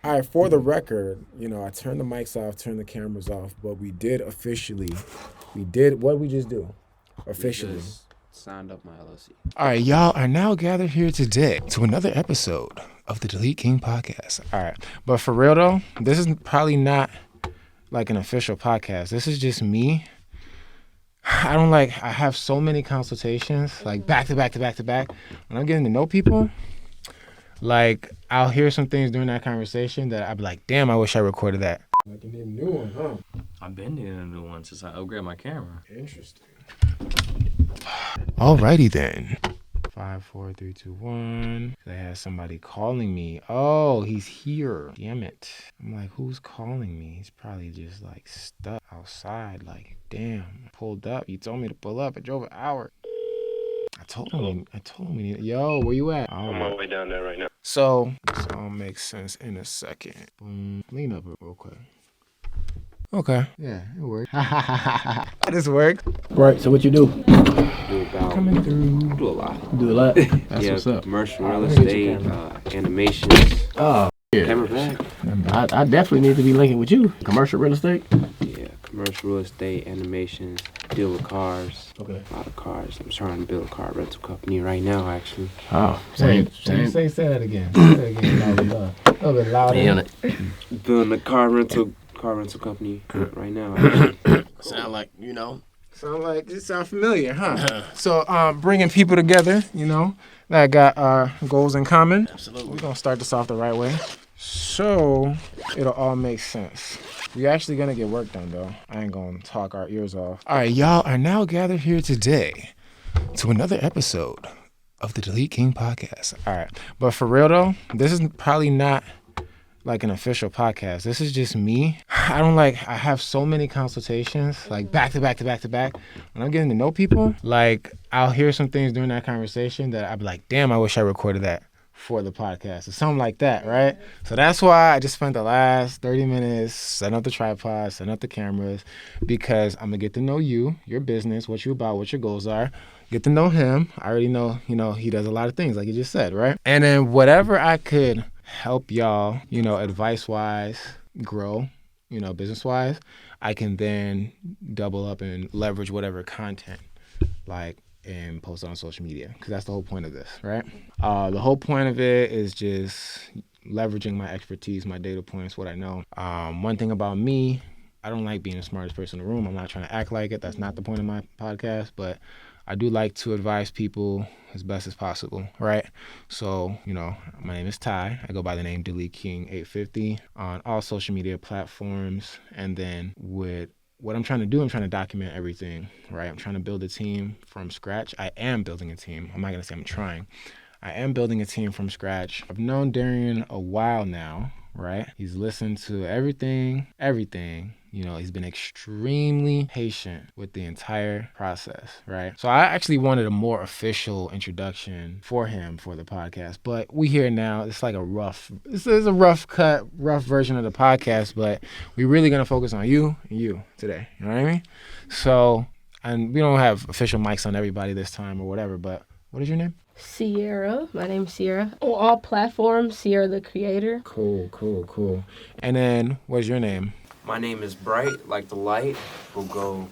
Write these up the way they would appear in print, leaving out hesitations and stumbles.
All right, for the record, I turned the mics off, turned the cameras off, but we did what we just do officially. Signed up my LLC. All right, y'all are now gathered here today to another episode of the DeleteKings podcast. All right, but for real though, this is probably not like an official podcast. This is just me. I have so many consultations, like back to back to back to back. When I'm getting to know people, like I'll hear some things during that conversation that I'll be like, damn, I wish I recorded that. Like you need a new one, huh? I've been needing a new one since I upgraded my camera. Interesting. Alrighty then. 5, 4, 3, 2, 1. I had somebody calling me. Oh, he's here. Damn it. I'm like, who's calling me? He's probably just like stuck outside. Like, damn. I pulled up. You told me to pull up. I drove an hour. I told him we need. Yo, where you at? I'm on my way down there right now. So this all makes sense in a second. Boom. Lean up real quick. Okay. Yeah, it worked. This worked. Right, so what you do? Do about Coming through. do a lot. Do a lot? That's Yeah, what's up. commercial real estate, animations, Oh, yeah. camera back. I definitely need to be linking with you. Commercial real estate? Yeah, commercial real estate, animations, deal with cars. Okay. A lot of cars. I'm trying to build a car rental company right now, actually. Oh, Say same. that again. Say that again. A little bit louder. Yeah, Building a car rental company right now, actually. sound like, It sound familiar, huh? So, bringing people together, that got goals in common. Absolutely. We're gonna start this off the right way, so it'll all make sense. We actually gonna get work done though. I ain't gonna talk our ears off. All right, y'all are now gathered here today to another episode of the DeleteKings podcast. All right, but for real though, this is probably not like an official podcast. This is just me. I have so many consultations, like back to back to back to back. When I'm getting to know people, like I'll hear some things during that conversation that I'll be like, damn, I wish I recorded that for the podcast or something like that, right? So that's why I just spent the last 30 minutes setting up the tripod, setting up the cameras, because I'm gonna get to know you, your business, what you about, what your goals are. Get to know him. I already know, he does a lot of things, like you just said, right? And then whatever I could help y'all, advice-wise, grow, business-wise, I can then double up and leverage whatever content, and post it on social media, because that's the whole point of this, right? The whole point of it is just leveraging my expertise, my data points, what I know. One thing about me, I don't like being the smartest person in the room. I'm not trying to act like it. That's not the point of my podcast, but I do like to advise people as best as possible, right? So, my name is Ty. I go by the name DeleteKings850 on all social media platforms. And then with what I'm trying to do, I'm trying to document everything, right? I'm trying to build a team from scratch. I am building a team. I'm not going to say I'm trying. I am building a team from scratch. I've known Darrion a while now, right? He's listened to everything. He's been extremely patient with the entire process, right? So I actually wanted a more official introduction for him for the podcast, but we here now. It's like this is a rough version of the podcast, but we're really going to focus on you and you today. You know what I mean? So, and we don't have official mics on everybody this time or whatever, but what is your name? Cierra. My name's Cierra. On all platforms, Cierra the Creator. Cool. And then, what's your name? My name is Bight, like the light. We'll go.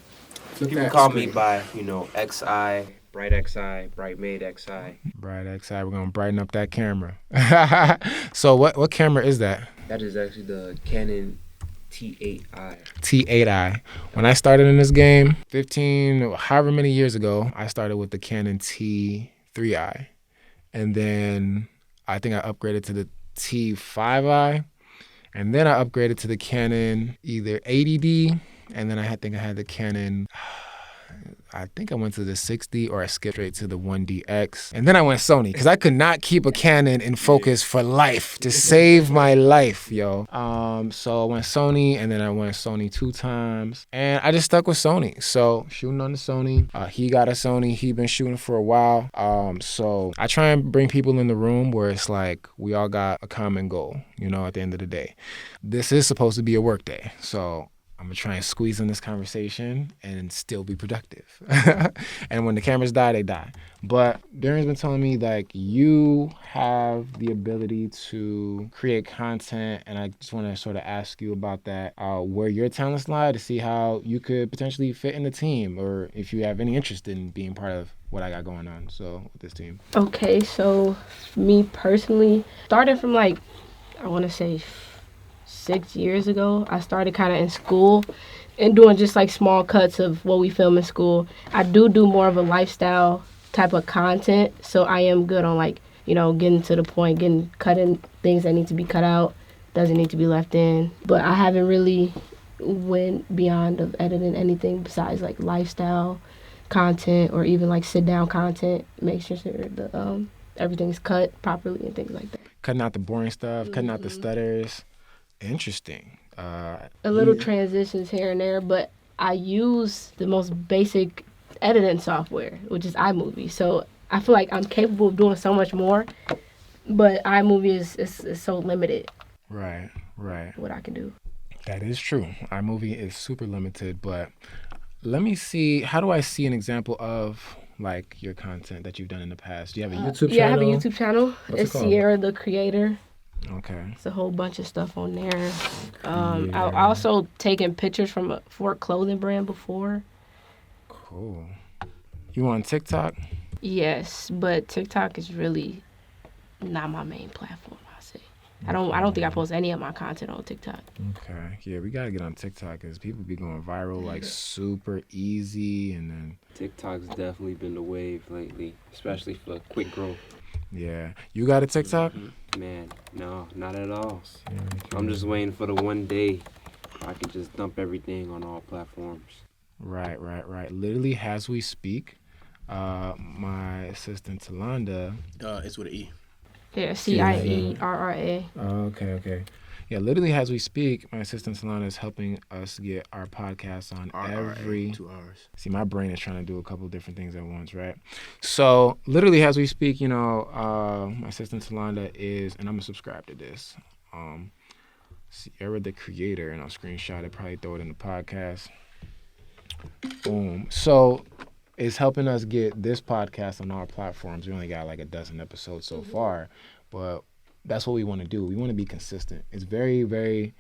Flip You can that call screen. me by, XI, Bright XI, Bright Made XI. Bright XI. We're gonna brighten up that camera. So, what camera is that? That is actually the Canon T8i. T8i. When I started in this game, 15, however many years ago, I started with the Canon T3i. And then I think I upgraded to the T5i. And then I upgraded to the Canon either 80D. And then I think I had the Canon, I think I went to the 60, or I skipped straight to the 1DX. And then I went Sony, because I could not keep a Canon in focus for life, to save my life, yo. So I went Sony, and then I went Sony 2 times. And I just stuck with Sony. So shooting on the Sony. He got a Sony. He been shooting for a while. So I try and bring people in the room where it's like we all got a common goal, at the end of the day. This is supposed to be a work day. So I'm gonna try and squeeze in this conversation and still be productive. And when the cameras die, they die. But Darrion's been telling me like you have the ability to create content, and I just want to sort of ask you about that, where your talents lie, to see how you could potentially fit in the team, or if you have any interest in being part of what I got going on. So with this team. Okay, so me personally, started from like, I want to say 6 years ago, I started kind of in school and doing just like small cuts of what we film in school. I do more of a lifestyle type of content, so I am good on like, getting to the point, cutting things that need to be cut out, doesn't need to be left in. But I haven't really went beyond of editing anything besides like lifestyle content or even like sit down content, make sure the everything's cut properly and things like that. Cutting out the boring stuff, cutting out the stutters. Interesting. A little transitions here and there, but I use the most basic editing software, which is iMovie. So I feel like I'm capable of doing so much more, but iMovie is so limited. Right. What I can do. That is true. iMovie is super limited, but let me see. How do I see an example of like your content that you've done in the past? Do you have a YouTube channel? Yeah, I have a YouTube channel. What's it It's called? Cierra, the creator. Okay. It's a whole bunch of stuff on there. I also taken pictures for a clothing brand before. Cool. You on TikTok? Yes, but TikTok is really not my main platform, I say. I don't think I post any of my content on TikTok. Okay. Yeah, we gotta get on TikTok because people be going viral like super easy, and then TikTok's definitely been the wave lately, especially for quick growth. yeah. You got a TikTok? Man, no, not at all. I'm just waiting for the one day I can just dump everything on all platforms. Right. Literally, as we speak, my assistant Talanda. It's with an E. Yeah, Cierra. Okay. Yeah, literally as we speak, my assistant Solana is helping us get our podcast on every 2 hours. See, my brain is trying to do a couple different things at once, right? So literally as we speak, my assistant Solana is, and I'm gonna subscribe to this, Cierra the creator, and I'll screenshot it, probably throw it in the podcast. Boom. So it's helping us get this podcast on our platforms. We only got like a dozen episodes so far, but that's what we want to do. We want to be consistent. It's very, very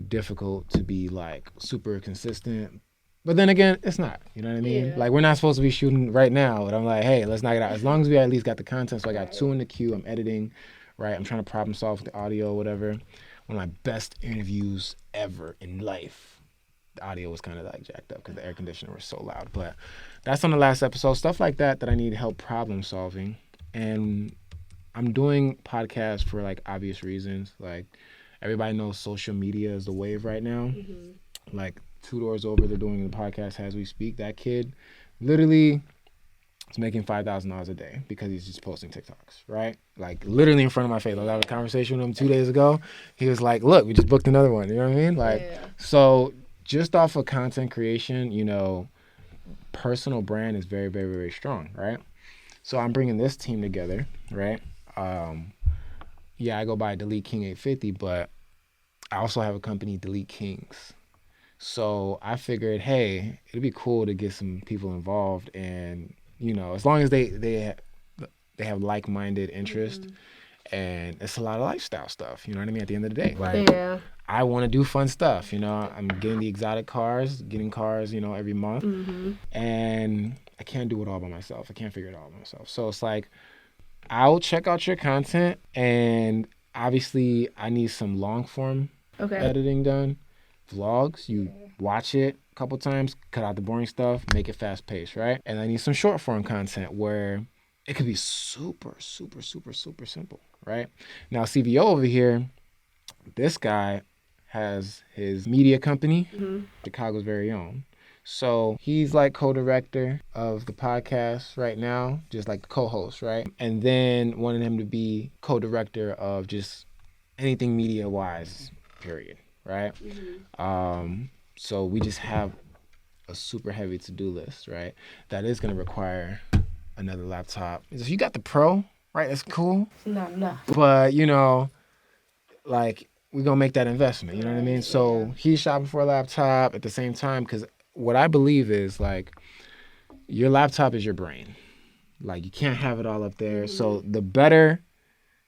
difficult to be like super consistent, but then again, it's not. You know what I mean? Yeah. Like we're not supposed to be shooting right now, but I'm like, hey, let's knock it out. As long as we at least got the content. So I got 2 in the queue. I'm editing, right? I'm trying to problem solve with the audio, whatever. One of my best interviews ever in life. The audio was kind of like jacked up because the air conditioner was so loud, but that's on the last episode. Stuff like that I need help problem solving. And I'm doing podcasts for like obvious reasons. Like everybody knows social media is the wave right now. Like 2 doors over, they're doing the podcast as we speak. That kid literally is making $5,000 a day because he's just posting TikToks, right? Like literally in front of my face. I was having a conversation with him 2 days ago. He was like, look, we just booked another one. You know what I mean? Like, so just off of content creation, personal brand is very, very, very strong, right? So I'm bringing this team together, right? I go by DeleteKing 850, but I also have a company, DeleteKings. So I figured, hey, it'd be cool to get some people involved, and as long as they have like-minded interest, and it's a lot of lifestyle stuff. You know what I mean? At the end of the day, like I want to do fun stuff. I'm getting the exotic cars, every month, and I can't do it all by myself. I can't figure it all by myself. So it's like, I'll check out your content, and obviously I need some long form editing done. Vlogs, you watch it a couple times, cut out the boring stuff, make it fast paced, right? And I need some short form content where it could be super, super, super, super simple, right? Now CVO over here, this guy has his media company, Chicago's very own. So he's like co-director of the podcast right now, just like co-host, right? And then wanted him to be co-director of just anything media-wise, period, right? So we just have a super heavy to-do list, right? That is going to require another laptop. If you got the Pro, right, that's cool. It's not enough. But, like, we're going to make that investment. You know what I mean? So he's shopping for a laptop at the same time, because what I believe is, like, your laptop is your brain. Like, you can't have it all up there. So the better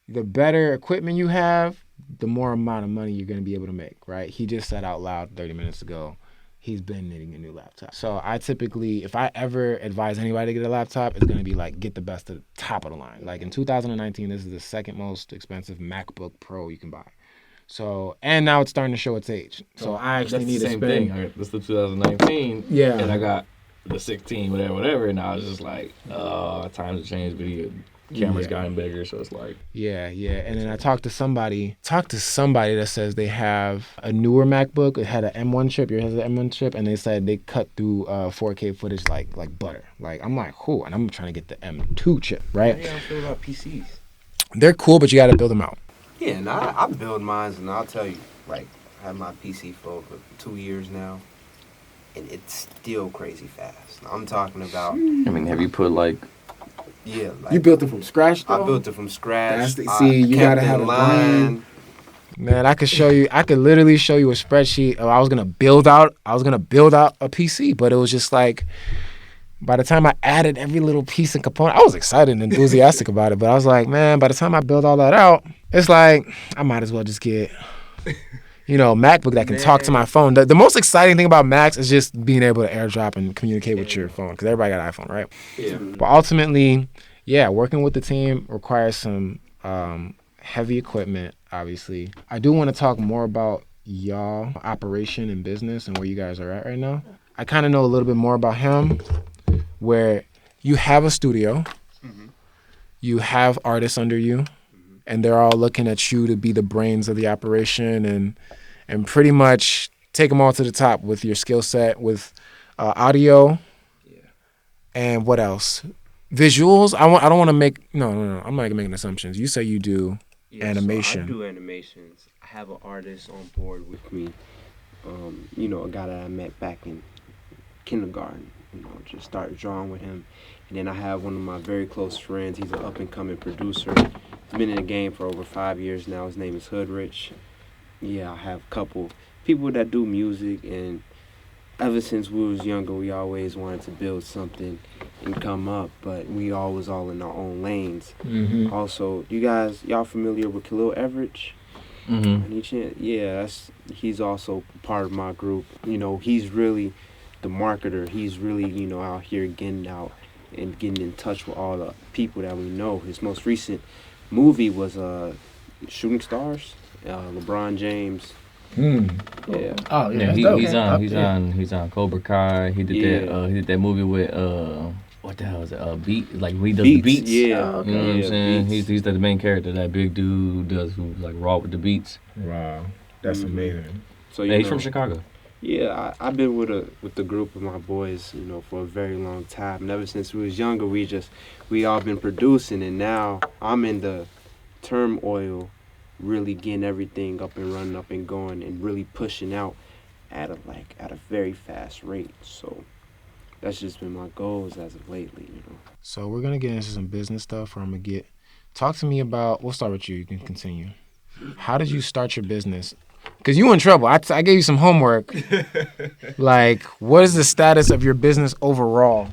equipment you have, the more amount of money you're going to be able to make, right? He just said out loud 30 minutes ago, he's been needing a new laptop. So I typically, if I ever advise anybody to get a laptop, it's going to be like, get the best at the top of the line. Like in 2019, this is the second most expensive MacBook Pro you can buy. So, and now it's starting to show its age. So I actually need to spend. That's the same thing. That's the 2019. Yeah. And I got the 16, whatever. And I was just like, times have changed, but the camera's gotten bigger. So it's like. Yeah. And then I talked to somebody that says they have a newer MacBook. It had an M1 chip. Yours has an M1 chip. And they said they cut through 4K footage like butter. Like, I'm like, cool. And I'm trying to get the M2 chip, right? How do y'all feel about PCs? They're cool, but you got to build them out. Yeah, and I build mine, and I'll tell you, like, I have my PC for over 2 years now, and it's still crazy fast. I'm talking about. I mean, have you put like. Yeah, like, You built it from scratch, though? I built it from scratch. You gotta have a brain. Man, I could literally show you a spreadsheet of I was gonna build out a PC, but it was just like, by the time I added every little piece and component, I was excited and enthusiastic about it. But I was like, man, by the time I build all that out, it's like, I might as well just get, MacBook that can talk to my phone. The most exciting thing about Macs is just being able to AirDrop and communicate with your phone, because everybody got an iPhone, right? Yeah. But ultimately, working with the team requires some heavy equipment, obviously. I do want to talk more about y'all operation and business and where you guys are at right now. I kind of know a little bit more about him, where you have a studio, you have artists under you, and they're all looking at you to be the brains of the operation and pretty much take them all to the top with your skill set, with audio, and what else? Visuals. I don't want to make no. I'm not making assumptions. You say you do animation. So I do animations. I have an artist on board with me. A guy that I met back in kindergarten. Just started drawing with him. And then I have one of my very close friends. He's an up-and-coming producer. He's been in the game for over 5 years now. His name is Hoodrich. Yeah, I have a couple people that do music, and ever since we was younger, we always wanted to build something and come up, but we always all in our own lanes. Mm-hmm. Also, y'all familiar with Khalil Everidge? Mm-hmm. Yeah, he's also part of my group. He's really the marketer. He's really, out here getting out and getting in touch with all the people that we know. His most recent movie was Shooting Stars, LeBron James. Yeah. Oh yeah, he's on Cobra Kai. He did that movie with what the hell is it? Beat, like he does the beats. Yeah. Oh, okay. You know what I'm saying? Beats. He's the main character. That big dude who's like raw with the beats. Wow, that's amazing. So Yeah, he's from Chicago. Yeah, I've been with the group of my boys, for a very long time. And ever since we was younger, we all been producing, and now I'm in the turmoil, really getting everything up and running, up and going, and really pushing out at a very fast rate. So that's just been my goals as of lately, So we're gonna get into some business stuff. Where I'm gonna talk to me about. We'll start with you. You can continue. How did you start your business? Because you in trouble. I gave you some homework. Like, what is the status of your business overall?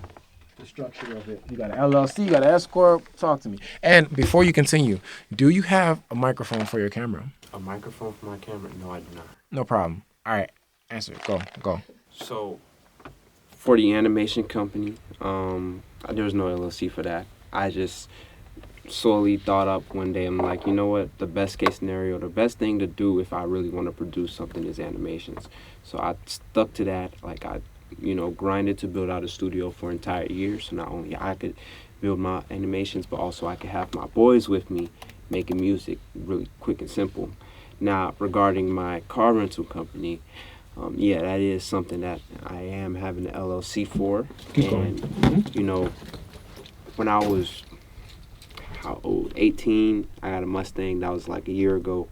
The structure of it. You got an LLC, you got an S Corp. Talk to me. And before you continue, do you have a microphone for your camera? A microphone for my camera? No, I do not. No problem. All right. Answer. Go. So, for the animation company, there's no LLC for that. I just slowly thought up one day, I'm like, you know what, the best case scenario, the best thing to do if I really want to produce something is animations. So I stuck to that. Like, I grinded to build out a studio for an entire year, so not only I could build my animations, but also I could have my boys with me making music really quick and simple. Now, regarding my car rental company, that is something that I am having an LLC for. And, when I was 18, I got a Mustang. That was like a year ago.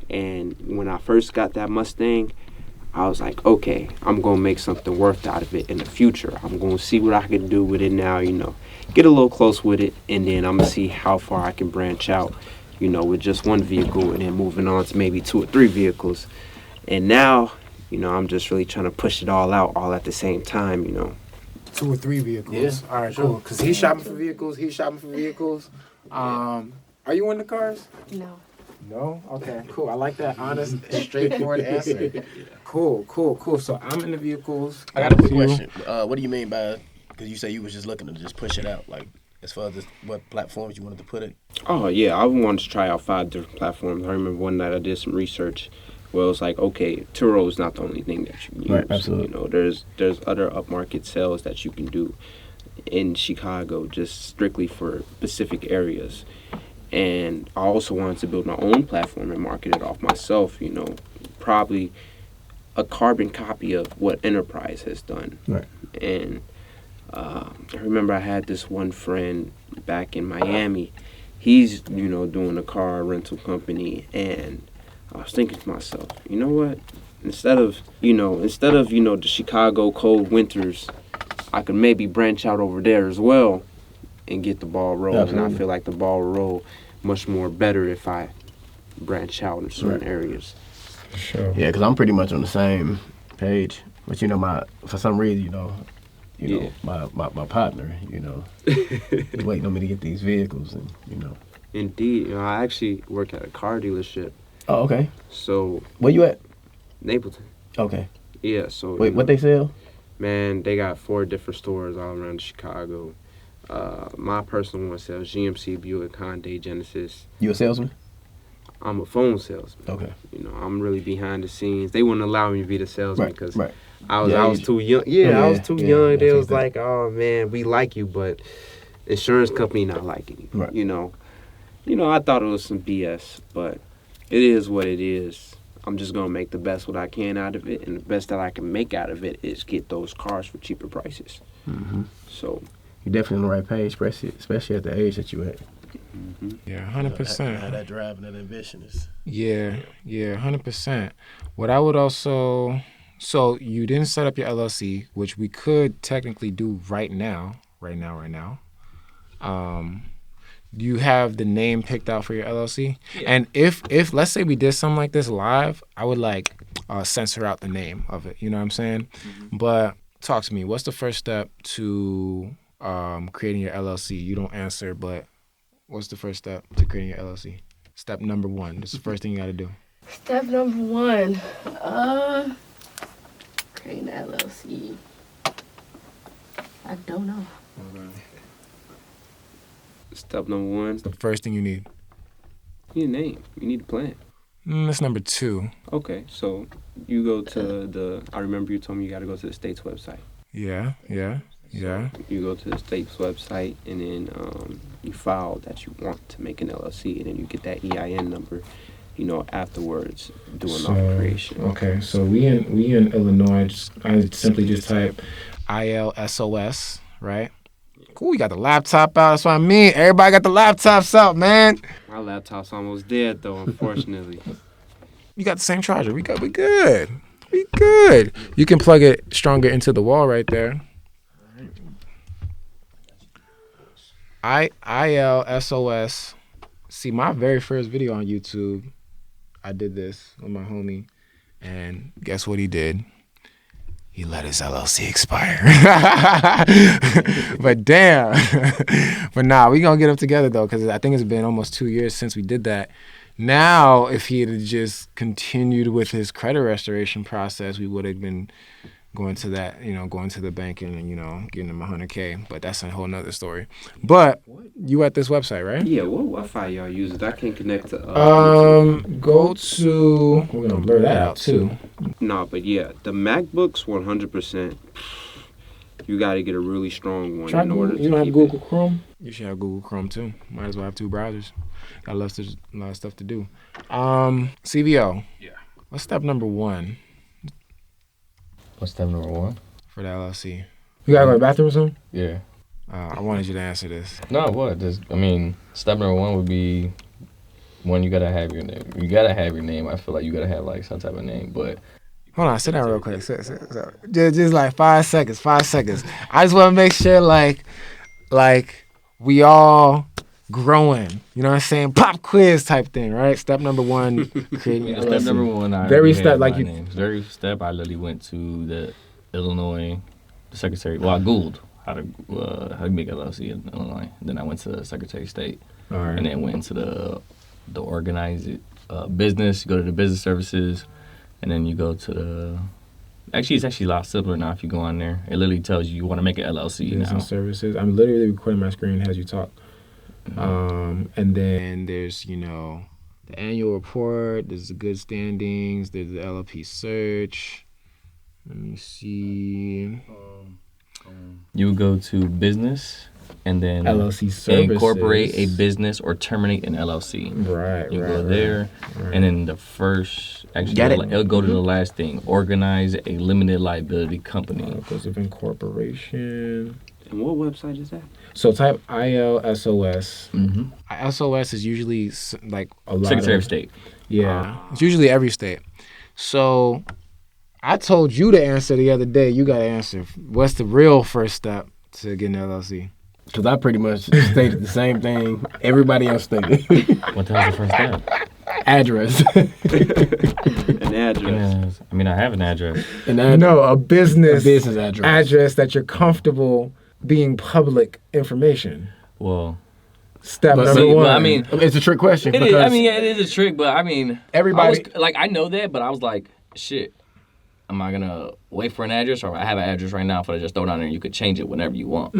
And when I first got that Mustang, I was like, okay, I'm going to make something worth out of it in the future. I'm going to see what I can do with it now, get a little close with it, and then I'm going to see how far I can branch out with just one vehicle and then moving on to maybe 2 or 3 vehicles. And now, I'm just really trying to push it all out all at the same time, 2 or 3 vehicles. Yeah, All right, cool. Because he's shopping for vehicles. Are you in the cars? No. No? Okay, cool. I like that honest and straightforward answer. Cool. So I'm in the vehicles. I got a quick You? question. What do you mean by, because you say you was just looking to just push it out, like as far as what platforms you wanted to put it? Oh, yeah, I wanted to try out 5 different platforms. I remember one night I did some research where it was like, okay, Turo is not the only thing that you can use. Right, absolutely. There's other upmarket sales that you can do in Chicago just strictly for specific areas. And I also wanted to build my own platform and market it off myself, probably a carbon copy of what Enterprise has done. Right. And I remember I had this one friend back in Miami. He's, doing a car rental company, and I was thinking to myself, you know what? Instead of the Chicago cold winters, I could maybe branch out over there as well and get the ball rolling. Absolutely. And I feel like the ball will roll much more better if I branch out in certain areas. Sure. Yeah, because I'm pretty much on the same page. But for some reason, my partner, is waiting on me to get these vehicles, and Indeed. I actually work at a car dealership. Oh, okay. So, Where you at? Napleton. Okay. Yeah, so. Wait, what they sell? Man, they got 4 different stores all around Chicago. My personal one sells GMC, Buick, Hyundai, Genesis. You a salesman? I'm a phone salesman. Okay. I'm really behind the scenes. They wouldn't allow me to be the salesman because right. I was too young. I was too young. They was like, "Oh man, we like you, but insurance company not liking you." Right. I thought it was some BS, but it is what it is. I'm just gonna make the best what I can out of it, and the best that I can make out of it is get those cars for cheaper prices. Mm-hmm. So You're definitely on the right page, especially at the age that you at. Yeah, 100%. How that drive and that ambition is. Yeah, 100%. What I would also, so you didn't set up your LLC, which we could technically do right now. Do you have the name picked out for your LLC? Yeah. And if let's say we did something like this live, I would censor out the name of it. You know what I'm saying? Mm-hmm. But talk to me. What's the first step to creating your LLC? You don't answer, but what's the first step to creating your LLC? Step number 1. This is the first thing you got to do. Step number 1, creating an LLC. I don't know. Okay. Step number 1. The first thing you need. You need a name. You need a plan. That's number 2. Okay, so you go to I remember you told me you got to go to the state's website. Yeah. So you go to the state's website, and then you file that you want to make an LLC, and then you get that EIN number, afterwards doing all creation. Okay, so we in Illinois. I simply just type ILSOS, right? Cool, you got the laptop out. That's what I mean. Everybody got the laptops out, man. My laptop's almost dead, though, unfortunately. You got the same charger. We good. You can plug it stronger into the wall right there. ILSOS. See, my very first video on YouTube, I did this with my homie, and guess what he did? He let his LLC expire. But damn. But nah, we gonna get them together though, because I think it's been almost 2 years since we did that. Now, if he had just continued with his credit restoration process, we would have been going to that, going to the bank and, getting him $100K. But that's a whole nother story. But you at this website, right? Yeah, what Wi-Fi y'all use? I can't connect to. Go to. We're gonna blur that out too. No, but yeah, the MacBooks 100%. You got to get a really strong one in order to You don't have keep Google Chrome? You should have Google Chrome too. Might as well have 2 browsers. Got a lot of stuff to do. CVO. Yeah. What's step number 1 What's step number 1? for the LLC? You gotta go to the bathroom or something? Yeah. I wanted you to answer this. No, what? Step number 1 would be one, you gotta have your name. You gotta have your name. I feel like you gotta have some type of name, but. Hold on, sit down real quick. Just like 5 seconds. I just want to make sure, we all growing. You know what I'm saying? Pop quiz type thing, right? Step number 1, creating Yeah, an step LLC. number 1, I Very already step, had like my you- names. Very step, I literally went to the Illinois, the Secretary. Well, I Googled how to make LLC in Illinois. Then I went to the Secretary of State, All right. and then went into the organize it business. You go to the business services, and then you go to the. Actually, it's actually a lot simpler now if you go on there. It literally tells you want to make an LLC Business now. services. I'm literally recording my screen as you talk. And then And there's, you know, the annual report, there's the good standings, there's the LLP search. Let me see. You would go to business, and then LLC services. incorporate a business or terminate an LLC. Right, You right. go there, right. and then the first, actually, Get it. it'll go to the last thing. Organize a limited liability company. Articles of incorporation. And what website is that? So type ILSOS. Mm-hmm. SOS is usually like A lot Secretary of State. Yeah. it's usually every state. So I told you to answer the other day. You got to answer. What's the real first step to getting an LLC? Because I pretty much stated the same thing everybody else stated. What the hell's the first step? Address. An address. I mean, I have an address. No, a business address. address that you're comfortable being public information. Well, Step But number see, one. I mean, It's a trick question. it is. because I mean, yeah, it is a trick, but I mean, Everybody- I know that, but I was like, shit. Am I gonna wait for an address, or I have an address right now for just throw it on there and you could change it whenever you want?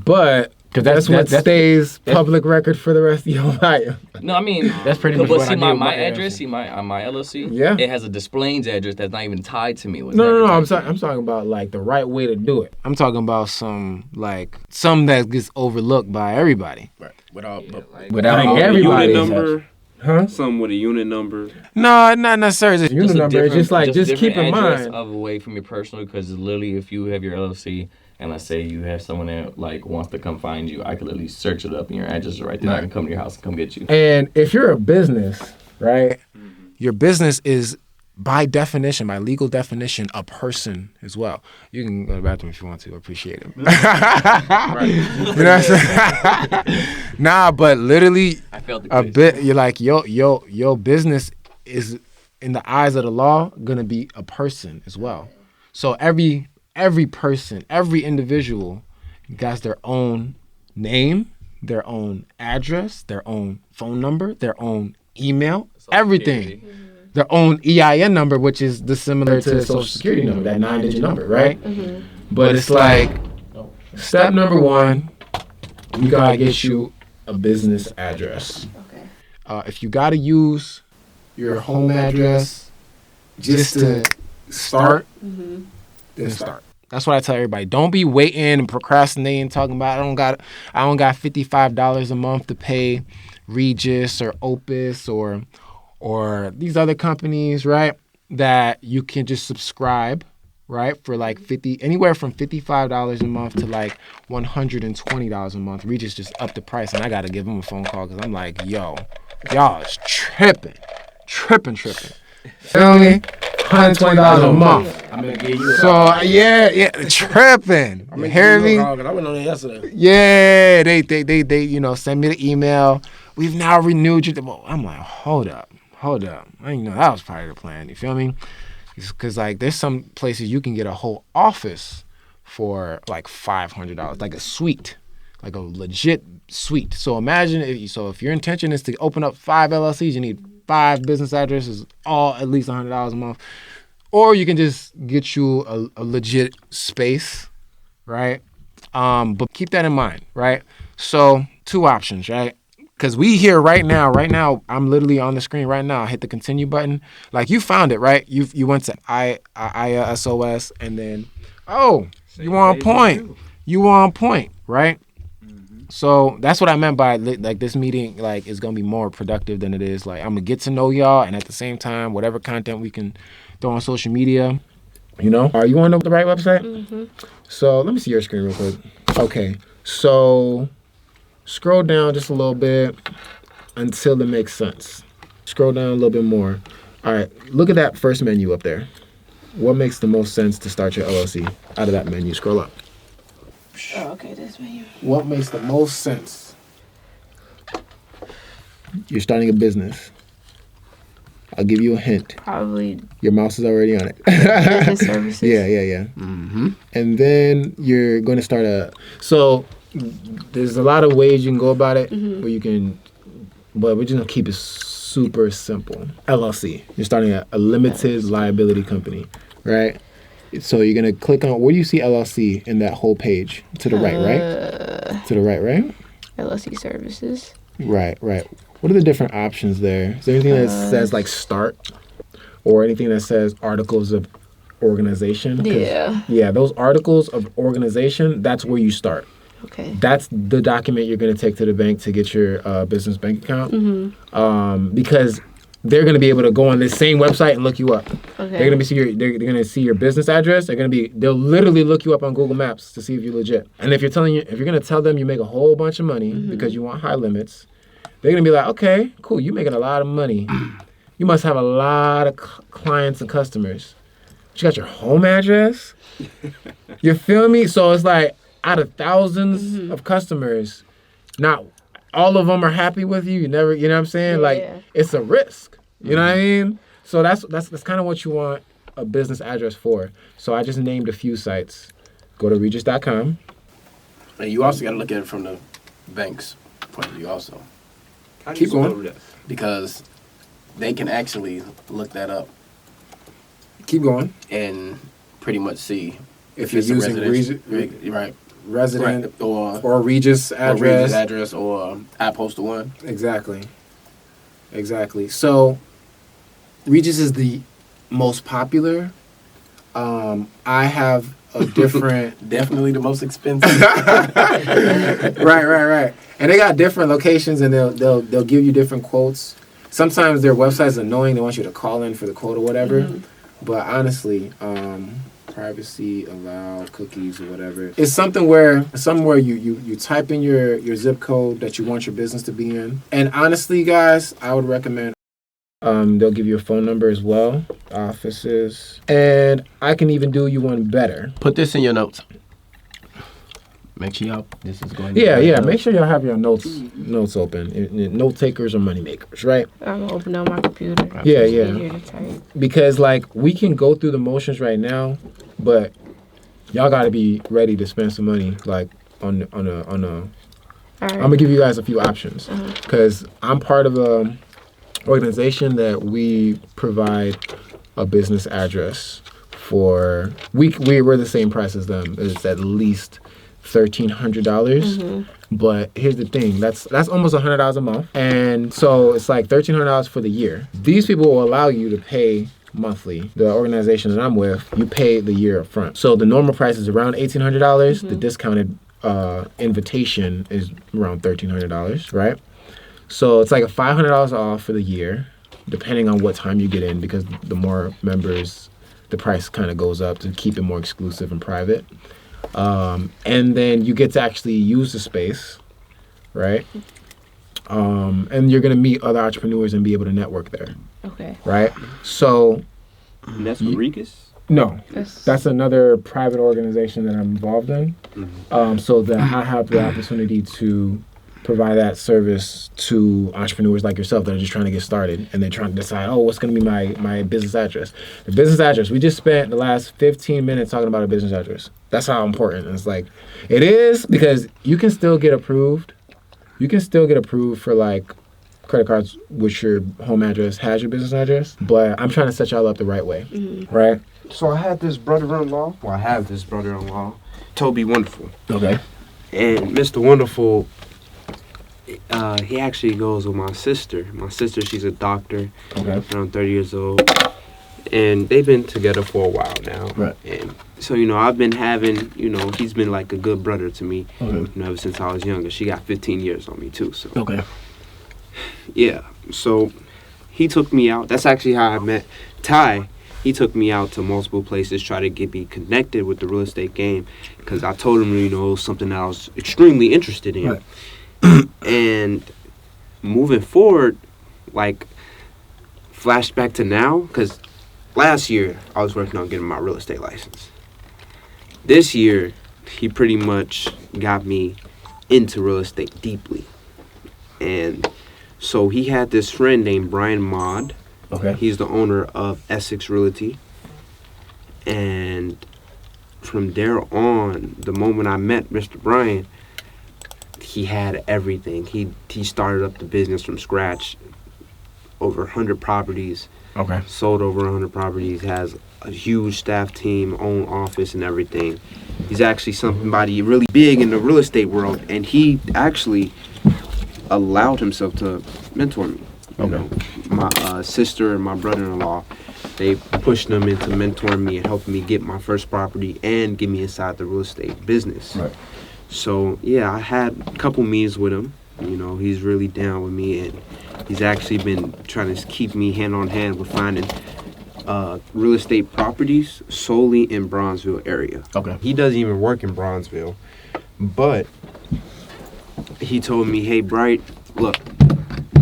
But that's what that's- stays public record for the rest of your life. No, I mean That's pretty much But what see, I my, did with my my address, LLC. see my LLC. Yeah. It has a Des Plaines address that's not even tied to me. No. I'm talking about like the right way to do it. I'm talking about some that gets overlooked by everybody. Without Like all- everybody- Unit number. Huh? Something with a unit number. No, not necessarily. Unit number is just like just keep in address mind. of away from your personal, because literally if you have your LLC and let's say you have someone that like wants to come find you, I could literally search it up and your address is right there. I can come to your house and come get you. And if you're a business, right? Your business is, by definition, by legal definition, a person as well. You can go to the bathroom if you want to. I appreciate it. You know what I'm saying? Nah, but literally, I felt the a glitch. bit. You're like your business is, in the eyes of the law, gonna be a person as well. So every person, every individual, got their own name, their own address, their own phone number, their own email, everything. Their own EIN number, which is dissimilar to Social Security number, that 9-digit number, right? But it's like, step number one, you gotta get you a business address. Okay. If you gotta use your home address just to start, then start. That's what I tell everybody. Don't be waiting and procrastinating, talking about I don't got $55 a month to pay Regis or Opus or these other companies, right? That you can just subscribe, right? For like anywhere from $55 a month to like $120 a month. Regis just upped the price, and I gotta give him a phone call because I'm like, yo, y'all is tripping. Feel me? $120 a month. I'm gonna give you. So yeah, tripping. You hear me? I went on there yesterday. Yeah, they send me the email. We've now renewed you. I'm like, hold up. I didn't know that was part of the plan. You feel me? Because like there's some places you can get a whole office for like $500, like a suite, like a legit suite. So imagine if your intention is to open up 5 LLCs, you need 5 business addresses, all at least $100 a month. Or you can just get you a legit space, right? But keep that in mind, right? So 2 options, right? Because we here right now, I'm literally on the screen right now. I hit the continue button. Like you found it, right? You went to ISOS and then, you were on point. You were on point, right? So that's what I meant by like this meeting like is gonna be more productive than it is. Like I'm gonna get to know y'all, and at the same time, whatever content we can throw on social media. You know, are you on the right website? So let me see your screen real quick. Okay, so scroll down just a little bit until it makes sense. Scroll down a little bit more. All right, look at that first menu up there. What makes the most sense to start your LLC out of that menu? Scroll up. Oh, okay, this menu. What makes the most sense? you're starting a business. I'll give you a hint. Probably Your mouse is already on it. business services. Yeah. Mm-hmm. And then you're going to start so there's a lot of ways you can go about it, where you can, but we're just going to keep it super simple. LLC. You're starting a limited liability company, right? So you're going to click on, where do you see LLC in that whole page? To the right, right? To the right, right? LLC services. Right. What are the different options there? Is there anything that says like start, or anything that says articles of organization? Yeah, those articles of organization, that's where you start. Okay. That's the document you're going to take to the bank to get your business bank account. Because they're going to be able to go on this same website and look you up. Okay. They're going to see your business address. They'll literally look you up on Google Maps to see if you're legit. And if you're going to tell them you make a whole bunch of money because you want high limits, they're going to be like, okay, cool, you're making a lot of money. You must have a lot of clients and customers. But you got your home address? You feel me? So it's like, out of thousands of customers, not all of them are happy with you. You know what I'm saying? Yeah. Like, it's a risk. You know what I mean? So that's kind of what you want a business address for. So I just named a few sites. Go to regis.com. And you also got to look at it from the bank's point of view also. Keep going. Because they can actually look that up Keep going. and pretty much see If you're it's a using right, resident or Regis address. or Regis address or I posted one. Exactly. So Regis is the most popular. I have a different... Definitely the most expensive. Right. And they got different locations, and they'll give you different quotes. Sometimes their website's annoying. They want you to call in for the quote or whatever. But honestly, privacy allowed cookies or whatever. It's somewhere you type in your zip code that you want your business to be in. And honestly, guys, I would recommend. They'll give you a phone number as well, offices, and I can even do you one better. Put this in your notes. Make sure this is going. Yeah. Make sure y'all have your notes open. Note takers or money makers, right? I'm gonna open up my computer. Yeah. Easier to type. Because like we can go through the motions right now, but y'all got to be ready to spend some money, like on a. All right. I'm gonna give you guys a few options because I'm part of a organization that we provide a business address for. We're the same price as them. It's at least $1,300. But here's the thing, that's almost $100 a month, and so it's like $1,300 for the year. These people will allow you to pay monthly. The organization that I'm with, you pay the year up front. So the normal price is around $1,800. The discounted invitation is around $1,300, right? So it's like a $500 off for the year, depending on what time you get in, because the more members, the price kind of goes up to keep it more exclusive and private. And then you get to actually use the space, right? And you're going to meet other entrepreneurs and be able to network there. Okay. Right? So... And that's with Regis? No. That's another private organization that I'm involved in. So that I have the opportunity to provide that service to entrepreneurs like yourself that are just trying to get started, and they're trying to decide, what's going to be my business address. The business address, we just spent the last 15 minutes talking about a business address. That's how important it's like. It is, because you can still get approved. You can still get approved for like credit cards which your home address has your business address, but I'm trying to set y'all up the right way, right? So I have this brother-in-law, Toby Wonderful. Okay. And Mr. Wonderful, he actually goes with my sister. My sister, she's a doctor, around 30 years old. And they've been together for a while now. Right. And so, I've been having, he's been like a good brother to me, ever since I was younger. She got 15 years on me, too. So. Okay. Yeah. So he took me out. That's actually how I met Ty. He took me out to multiple places, try to get me connected with the real estate game, because I told him, it was something that I was extremely interested in. Right. And moving forward, like, flashback to now, because last year I was working on getting my real estate license. This year, he pretty much got me into real estate deeply. And So he had this friend named Brian Maud. Okay. He's the owner of Essex Realty. And from there on, the moment I met Mr. Brian, he had everything. He started up the business from scratch. Over 100 properties. Okay. Sold over 100 properties. Has a huge staff team, own office and everything. He's actually somebody really big in the real estate world, and he actually allowed himself to mentor me. You know, my sister and my brother-in-law, they pushed him into mentoring me and helping me get my first property and get me inside the real estate business. Right. So yeah, I had a couple meetings with him. You know, he's really down with me, and he's actually been trying to keep me hand on hand with finding real estate properties solely in Bronzeville area. Okay. He doesn't even work in Bronzeville, but he told me, hey, Bight, look,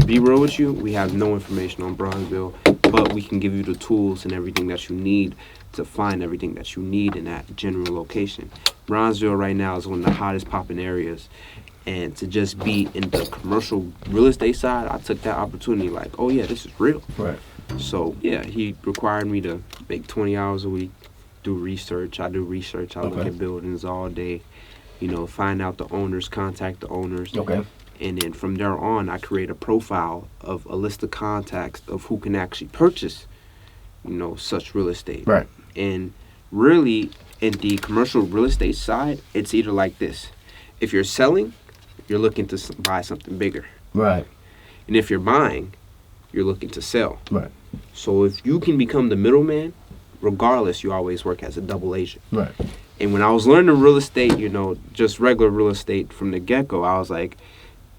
be real with you, we have no information on Bronzeville, but we can give you the tools and everything that you need to find everything that you need in that general location. Bronzeville right now is one of the hottest popping areas. And to just be in the commercial real estate side, I took that opportunity like, oh, yeah, this is real. Right. So, yeah, he required me to make 20 hours a week, do research. I do research. I look at buildings all day, you know, find out the owners, contact the owners. Okay. And then from there on, I create a profile of a list of contacts of who can actually purchase, you know, such real estate. Right. And really, in the commercial real estate side, it's either like this. If you're selling, you're looking to buy something bigger. Right. And if you're buying, you're looking to sell. Right. So if you can become the middleman, regardless, you always work as a double agent. Right. And when I was learning real estate, you know, just regular real estate from the get-go, I was like,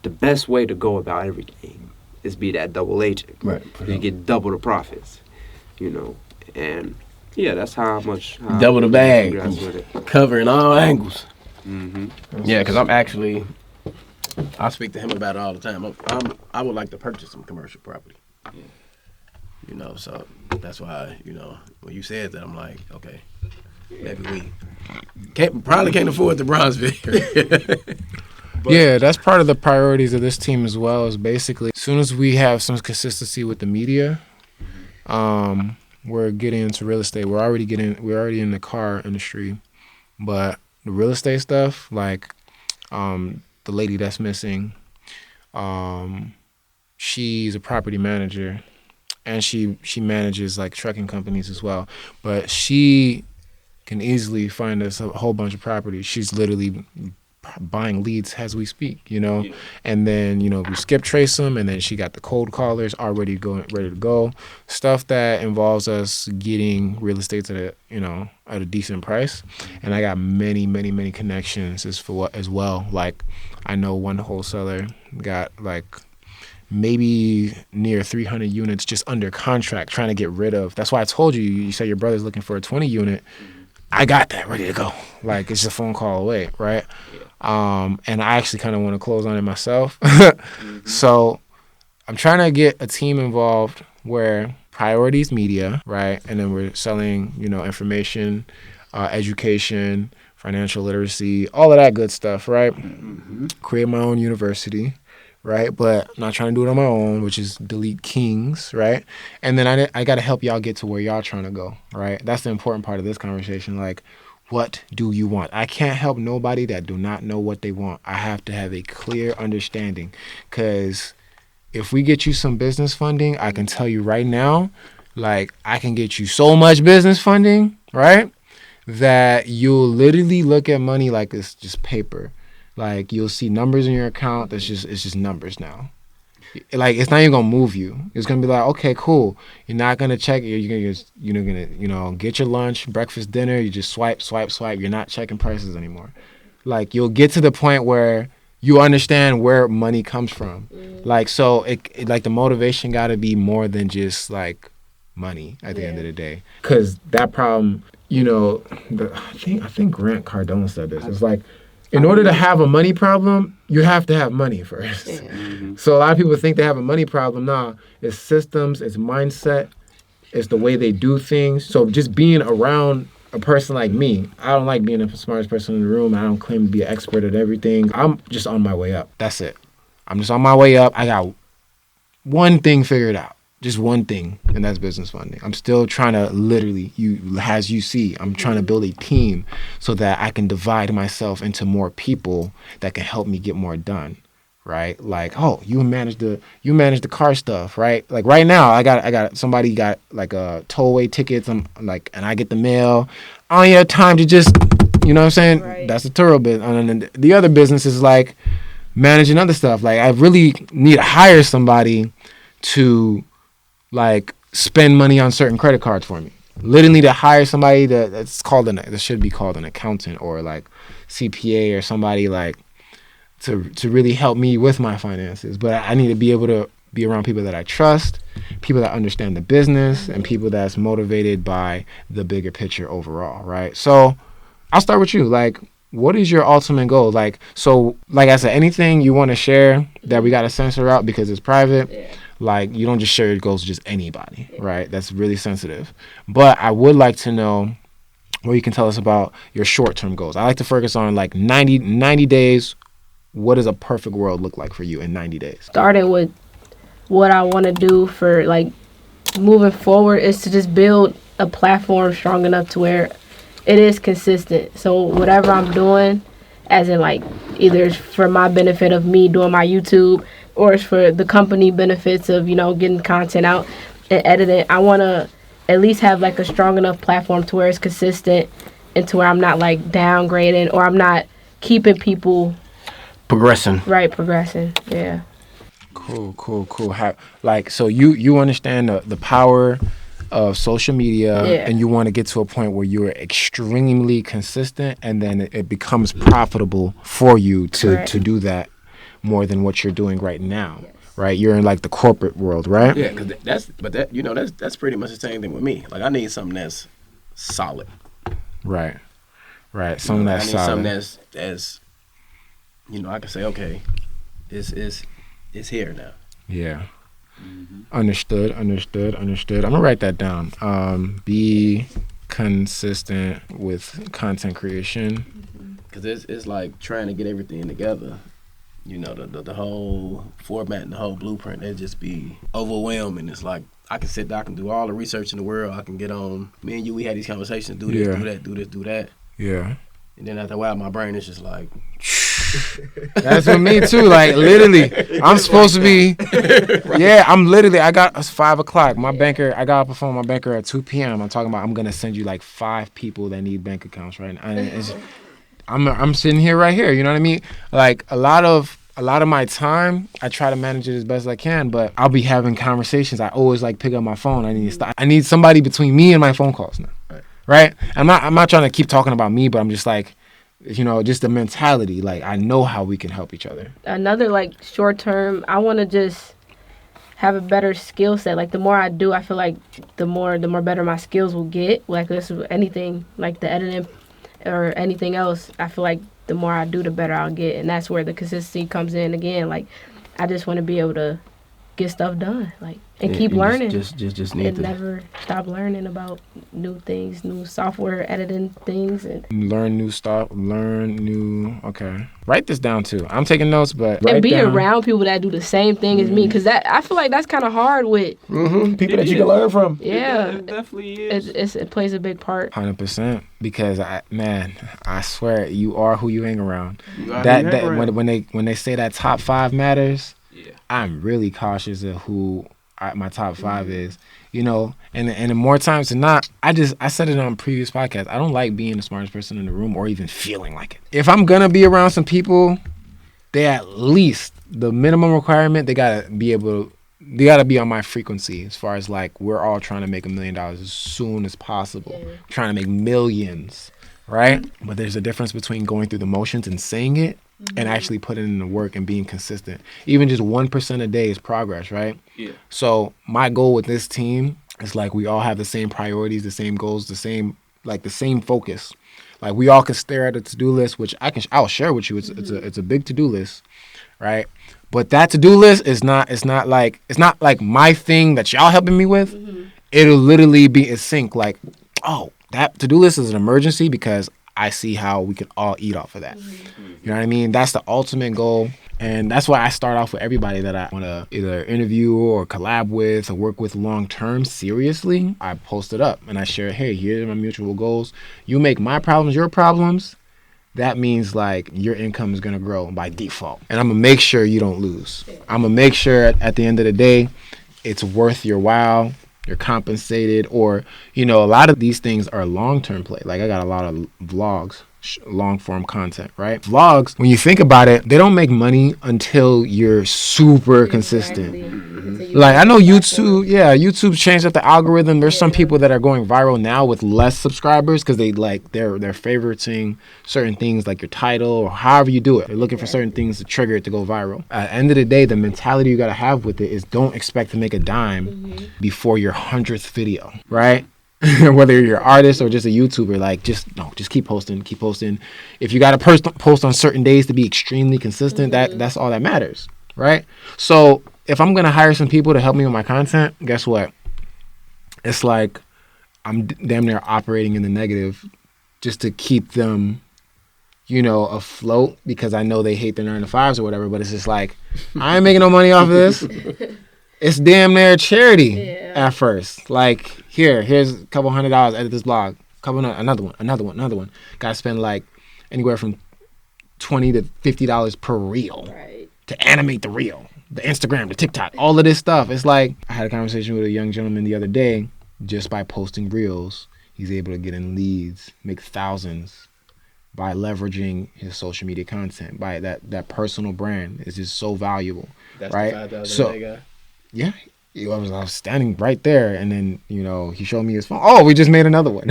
the best way to go about everything is be that double agent. Right. You get double the profits, you know. And, yeah, that's how much... Double the bag. With it. Covering all angles. Mm-hmm. Yeah, because I'm actually... I speak to him about it all the time. I would like to purchase some commercial property. Yeah. You know, so that's why, you know, when you said that, I'm like, okay, maybe we probably can't afford the Bronzeville. Yeah, that's part of the priorities of this team as well. Is basically as soon as we have some consistency with the media, we're getting into real estate. We're already in the car industry, but the real estate stuff, like, the lady that's missing, she's a property manager, and she manages like trucking companies as well. But she can easily find us a whole bunch of properties. She's literally buying leads as we speak, you know. Yeah. And then, you know, we skip trace them, and then she got the cold callers already ready to go. Stuff that involves us getting real estate at a decent price. And I got many connections as well. Like, I know one wholesaler got like maybe near 300 units just under contract, trying to get rid of. That's why I told you. You said your brother's looking for a 20 unit. I got that ready to go. Like, it's just a phone call away, right? And I actually kind of want to close on it myself. So I'm trying to get a team involved where priorities media, right? And then we're selling, you know, information, education, financial literacy, all of that good stuff, right? Create my own university, right? But I'm not trying to do it on my own, which is DeleteKings, right? And then I got to help y'all get to where y'all trying to go, right? That's the important part of this conversation. Like, what do you want? I can't help nobody that do not know what they want. I have to have a clear understanding, because if we get you some business funding, I can tell you right now, like, I can get you so much business funding, right, that you'll literally look at money like it's just paper. Like, you'll see numbers in your account. It's just numbers now. Like, it's not even gonna move you. It's gonna be like, okay, cool. You're not gonna check. You're gonna get your lunch, breakfast, dinner. You just swipe. You're not checking prices anymore. Like, you'll get to the point where you understand where money comes from. Like, so it like the motivation got to be more than just like money at the end of the day. Because that problem, you know, I think Grant Cardone said this. It's like, in order to have a money problem, you have to have money first. Yeah. So a lot of people think they have a money problem. Nah, it's systems, it's mindset, it's the way they do things. So just being around a person like me, I don't like being the smartest person in the room. I don't claim to be an expert at everything. I'm just on my way up. That's it. I'm just on my way up. I got one thing figured out. Just one thing, and that's business funding. I'm still trying to literally, as you see, I'm trying to build a team so that I can divide myself into more people that can help me get more done, right? Like, oh, you manage the car stuff, right? Like right now, I got somebody got like a tollway tickets. I'm like, and I get the mail. I don't have time to just, you know what I'm saying? Right. That's the Turo business. And then the other business is like managing other stuff. Like I really need to hire somebody to like spend money on certain credit cards for me. Literally to hire somebody that should be called an accountant or like CPA or somebody like to really help me with my finances. But I need to be able to be around people that I trust, people that understand the business, and people that's motivated by the bigger picture overall, right? So I'll start with you. Like, what is your ultimate goal? Like, so like I said, anything you want to share that we got to censor out because it's private. Yeah. Like, you don't just share your goals with just anybody, right? That's really sensitive. But I would like to know what you can tell us about your short-term goals. I like to focus on, like, 90 days. What does a perfect world look like for you in 90 days? Starting with what I want to do for, like, moving forward is to just build a platform strong enough to where it is consistent. So whatever I'm doing, as in, like, either it's for my benefit of me doing my YouTube, or it's for the company benefits of, you know, getting content out and editing. I want to at least have like a strong enough platform to where it's consistent and to where I'm not like downgrading or I'm not keeping people progressing. Right, progressing. Yeah. Cool. Like, so you understand the power of social media, and you want to get to a point where you're extremely consistent, and then it becomes profitable for you to do that more than what you're doing right now, right? You're in like the corporate world, right? Yeah, because that's pretty much the same thing with me. Like I need something that's solid, right. Something that's solid. Something that's you know, I can say, okay, it's here now. Yeah. Mm-hmm. Understood. I'm gonna write that down. Be consistent with content creation. Because it's like trying to get everything together. You know, the whole format and the whole blueprint, it'd just be overwhelming. It's like I can sit down, I can do all the research in the world. I can get on, me and you, we had these conversations, do this, do that. Yeah. And then after a while, my brain is just like... That's with me too. Like literally, I'm supposed to be. Yeah, I got us 5 o'clock. My banker, I got off the phone with my banker at 2 p.m. I'm talking about I'm gonna send you like 5 people that need bank accounts right now. And I'm sitting here right here. You know what I mean? Like a lot of my time, I try to manage it as best as I can. But I'll be having conversations. I always like pick up my phone. I need somebody between me and my phone calls now. Right? I'm not trying to keep talking about me, but I'm just like, you know, just the mentality. Like I know how we can help each other. Another like short term, I want to just have a better skill set. Like the more I do, I feel like the more better my skills will get. Like this is anything like the editing or anything else. I feel like the more I do, the better I'll get, and that's where the consistency comes in again. Like I just want to be able to get stuff done, like, and keep learning. Just need and to never stop learning about new things, new software editing things, and learn new stuff. Okay, write this down too. I'm taking notes, but and be around people that do the same thing as me, because that I feel like that's kind of hard with people that you can learn from. Yeah, it definitely is. It plays a big part. 100%, because I swear you are who you hang around. When they say that top 5 matters. Yeah. I'm really cautious of who my top 5 is, you know, and the more times than not, I said it on previous podcasts. I don't like being the smartest person in the room or even feeling like it. If I'm gonna be around some people, they at least the minimum requirement, they gotta be on my frequency as far as like we're all trying to make $1 million as soon as possible, trying to make millions, right? But there's a difference between going through the motions and saying it. And actually putting in the work and being consistent. Even just 1% a day is progress, right? Yeah. So my goal with this team is like we all have the same priorities, the same goals, the same focus. Like we all can stare at a to-do list, which I'll share with you. It's a big to-do list, right? But that to-do list is not like my thing that y'all helping me with. It'll literally be in sync. Like, oh, that to-do list is an emergency because I see how we can all eat off of that. You know what I mean? That's the ultimate goal. And that's why I start off with everybody that I want to either interview or collab with or work with long term seriously. I post it up and I share, hey, here are my mutual goals. You make my problems your problems. That means like your income is going to grow by default. And I'm going to make sure you don't lose. I'm going to make sure at the end of the day, it's worth your while. You're compensated, or, you know, a lot of these things are long-term play. Like I got a lot of vlogs, long-form content, right? Vlogs, when you think about it, they don't make money until you're super consistent. Like I know YouTube, YouTube changed up the algorithm. There's some people that are going viral now with less subscribers because they're favoriting certain things like your title or however you do it. They're looking for certain things to trigger it to go viral. At the end of the day, the mentality you got to have with it is don't expect to make a dime before your 100th video, right? Whether you're an artist or just a YouTuber, like just keep posting. If you got to post on certain days to be extremely consistent, that's all that matters, right? So if I'm gonna hire some people to help me with my content, guess what? It's like I'm damn near operating in the negative just to keep them, you know, afloat because I know they hate their 9-to-5s or whatever. But it's just like I ain't making no money off of this. It's damn near charity at first. Like here's a couple $100. Edit this blog. Another one. Got to spend like anywhere from $20 to $50 per reel to animate the reel. The Instagram, the TikTok, all of this stuff. It's like I had a conversation with a young gentleman the other day. Just by posting reels, he's able to get in leads, make thousands by leveraging his social media content. By that personal brand is just so valuable. That's right. The $5,000 guy. Yeah. I was standing right there, and then, you know, he showed me his phone. Oh, we just made another one.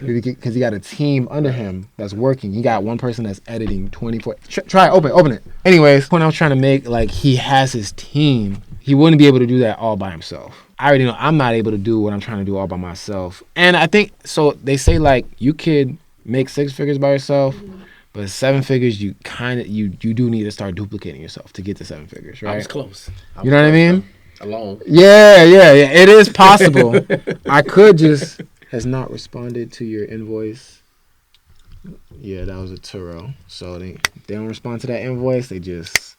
Because he got a team under him that's working. He got one person that's editing 24. Try it, open it. Anyways, when I was trying to make, like, he has his team, he wouldn't be able to do that all by himself. I already know I'm not able to do what I'm trying to do all by myself. And I think, so they say, like, you could make 6 figures by yourself, but 7 figures, you do need to start duplicating yourself to get to 7 figures, right? I was close. You know what I mean? Alone. Yeah. It is possible. I could just has not responded to your invoice. Yeah, that was a Turo. So they don't respond to that invoice. They just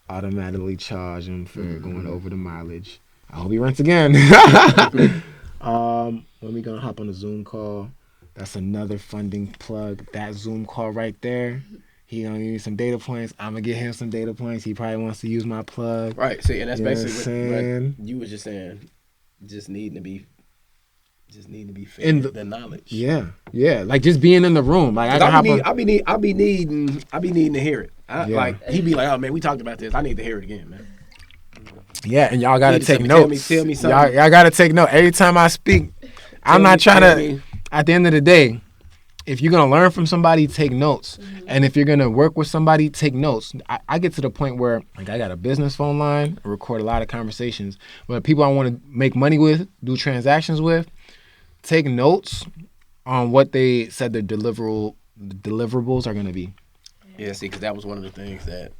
automatically charge him for going over the mileage. I hope he rents again. When we gonna hop on a Zoom call? That's another funding plug. That Zoom call right there. He gonna need some data points. I'm gonna get him some data points. He probably wants to use my plug. Right. See, and that's basically what you was just saying. Just needing to be fed in the knowledge. Yeah. Like just being in the room. Like I'll be needing to hear it. Like he'd be like, oh man, we talked about this. I need to hear it again, man. Yeah, and y'all gotta take notes. Tell me something. Y'all gotta take notes. Every time I speak, I'm not trying to. At the end of the day, if you're going to learn from somebody, take notes. And if you're going to work with somebody, take notes. I get to the point where, like, I got a business phone line, I record a lot of conversations. But people I want to make money with, do transactions with, take notes on what they said their deliverables are going to be. Yeah, see, because that was one of the things that,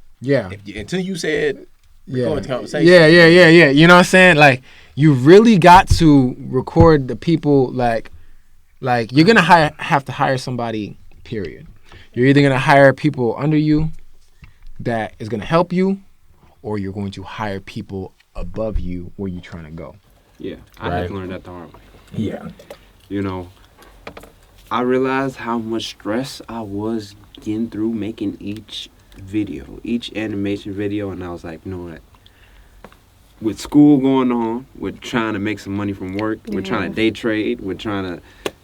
until you said, record the conversation. Yeah. You know what I'm saying? Like, you really got to record the people, like you're going to have to hire somebody, period. You're either going to hire people under you that is going to help you, or you're going to hire people above you where you're trying to go. Yeah, I had to learn that the hard way. Yeah. You know, I realized how much stress I was getting through making each animation video, and I was like, you know what? With school going on, we're trying to make some money from work, we're trying to day trade, we're trying to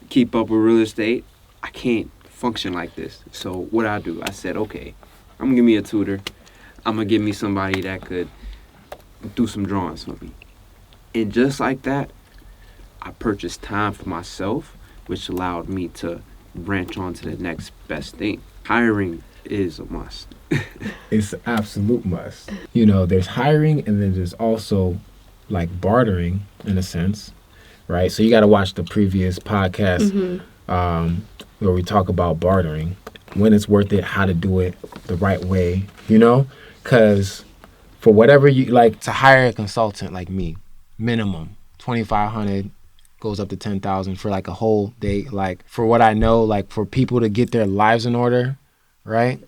keep up with real estate. I can't function like this. So what I do, I said, okay, I'm gonna give me a tutor. I'm gonna give me somebody that could do some drawings for me. And just like that, I purchased time for myself, which allowed me to branch on to the next best thing. Hiring is a must. It's an absolute must. You know, there's hiring, and then there's also like bartering in a sense. Right, so you got to watch the previous podcast where we talk about bartering, when it's worth it, how to do it the right way, you know? Because for whatever you like, to hire a consultant like me, minimum $2,500 goes up to $10,000 for like a whole day. Like for what I know, like for people to get their lives in order, right?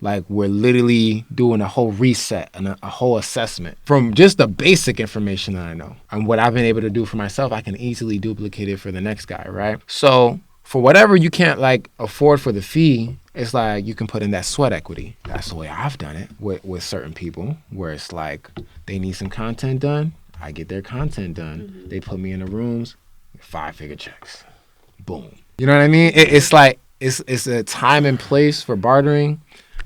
Like we're literally doing a whole reset and a whole assessment from just the basic information that I know. And what I've been able to do for myself, I can easily duplicate it for the next guy, right? So for whatever you can't like afford for the fee, it's like you can put in that sweat equity. That's the way I've done it with certain people, where it's like they need some content done. I get their content done. They put me in the rooms, 5-figure checks. Boom. You know what I mean? It's like it's a time and place for bartering,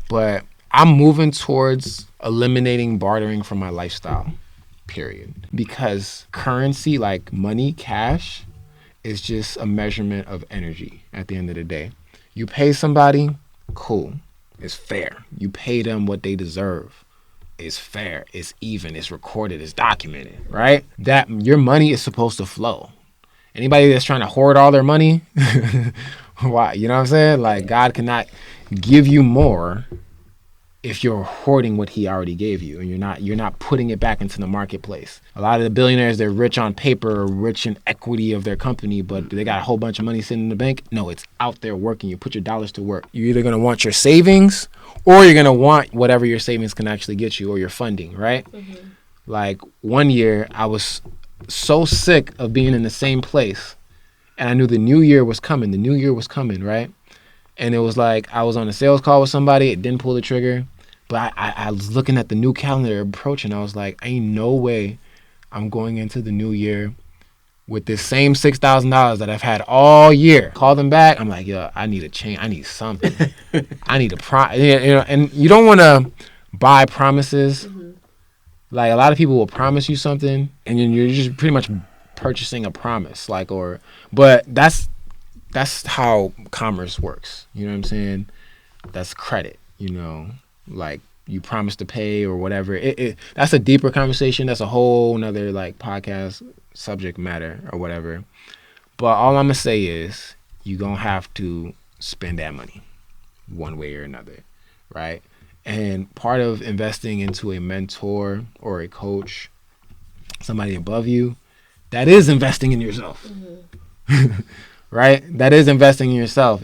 but I'm moving towards eliminating bartering from my lifestyle, period. Because currency, like money, cash, is just a measurement of energy at the end of the day. You pay somebody, cool. It's fair. You pay them what they deserve. It's fair. It's even. It's recorded. It's documented, right? That your money is supposed to flow. Anybody that's trying to hoard all their money, why? You know what I'm saying? Like God cannot give you more if you're hoarding what he already gave you and you're not putting it back into the marketplace. A lot of the billionaires, they're rich on paper, rich in equity of their company, but they got a whole bunch of money sitting in the bank. No, it's out there working. You put your dollars to work. You're either going to want your savings or you're going to want whatever your savings can actually get you or your funding, right? Like one year I was so sick of being in the same place and I knew the new year was coming. The new year was coming, right? And it was like I was on a sales call with somebody. It didn't pull the trigger. But I was looking at the new calendar approaching. I was like, ain't no way I'm going into the new year with this same $6,000 that I've had all year. Call them back. I'm like, yo, I need a change. I need something. I need a you know, and you don't want to buy promises. Like a lot of people will promise you something and then you're just pretty much purchasing a promise. But that's how commerce works. You know what I'm saying? That's credit, you know. Like you promise to pay or whatever. That's a deeper conversation. That's a whole nother like podcast subject matter or whatever. But all I'm gonna say is you're gonna have to spend that money one way or another, right? And part of investing into a mentor or a coach, somebody above you, that is investing in yourself. Right? That is investing in yourself.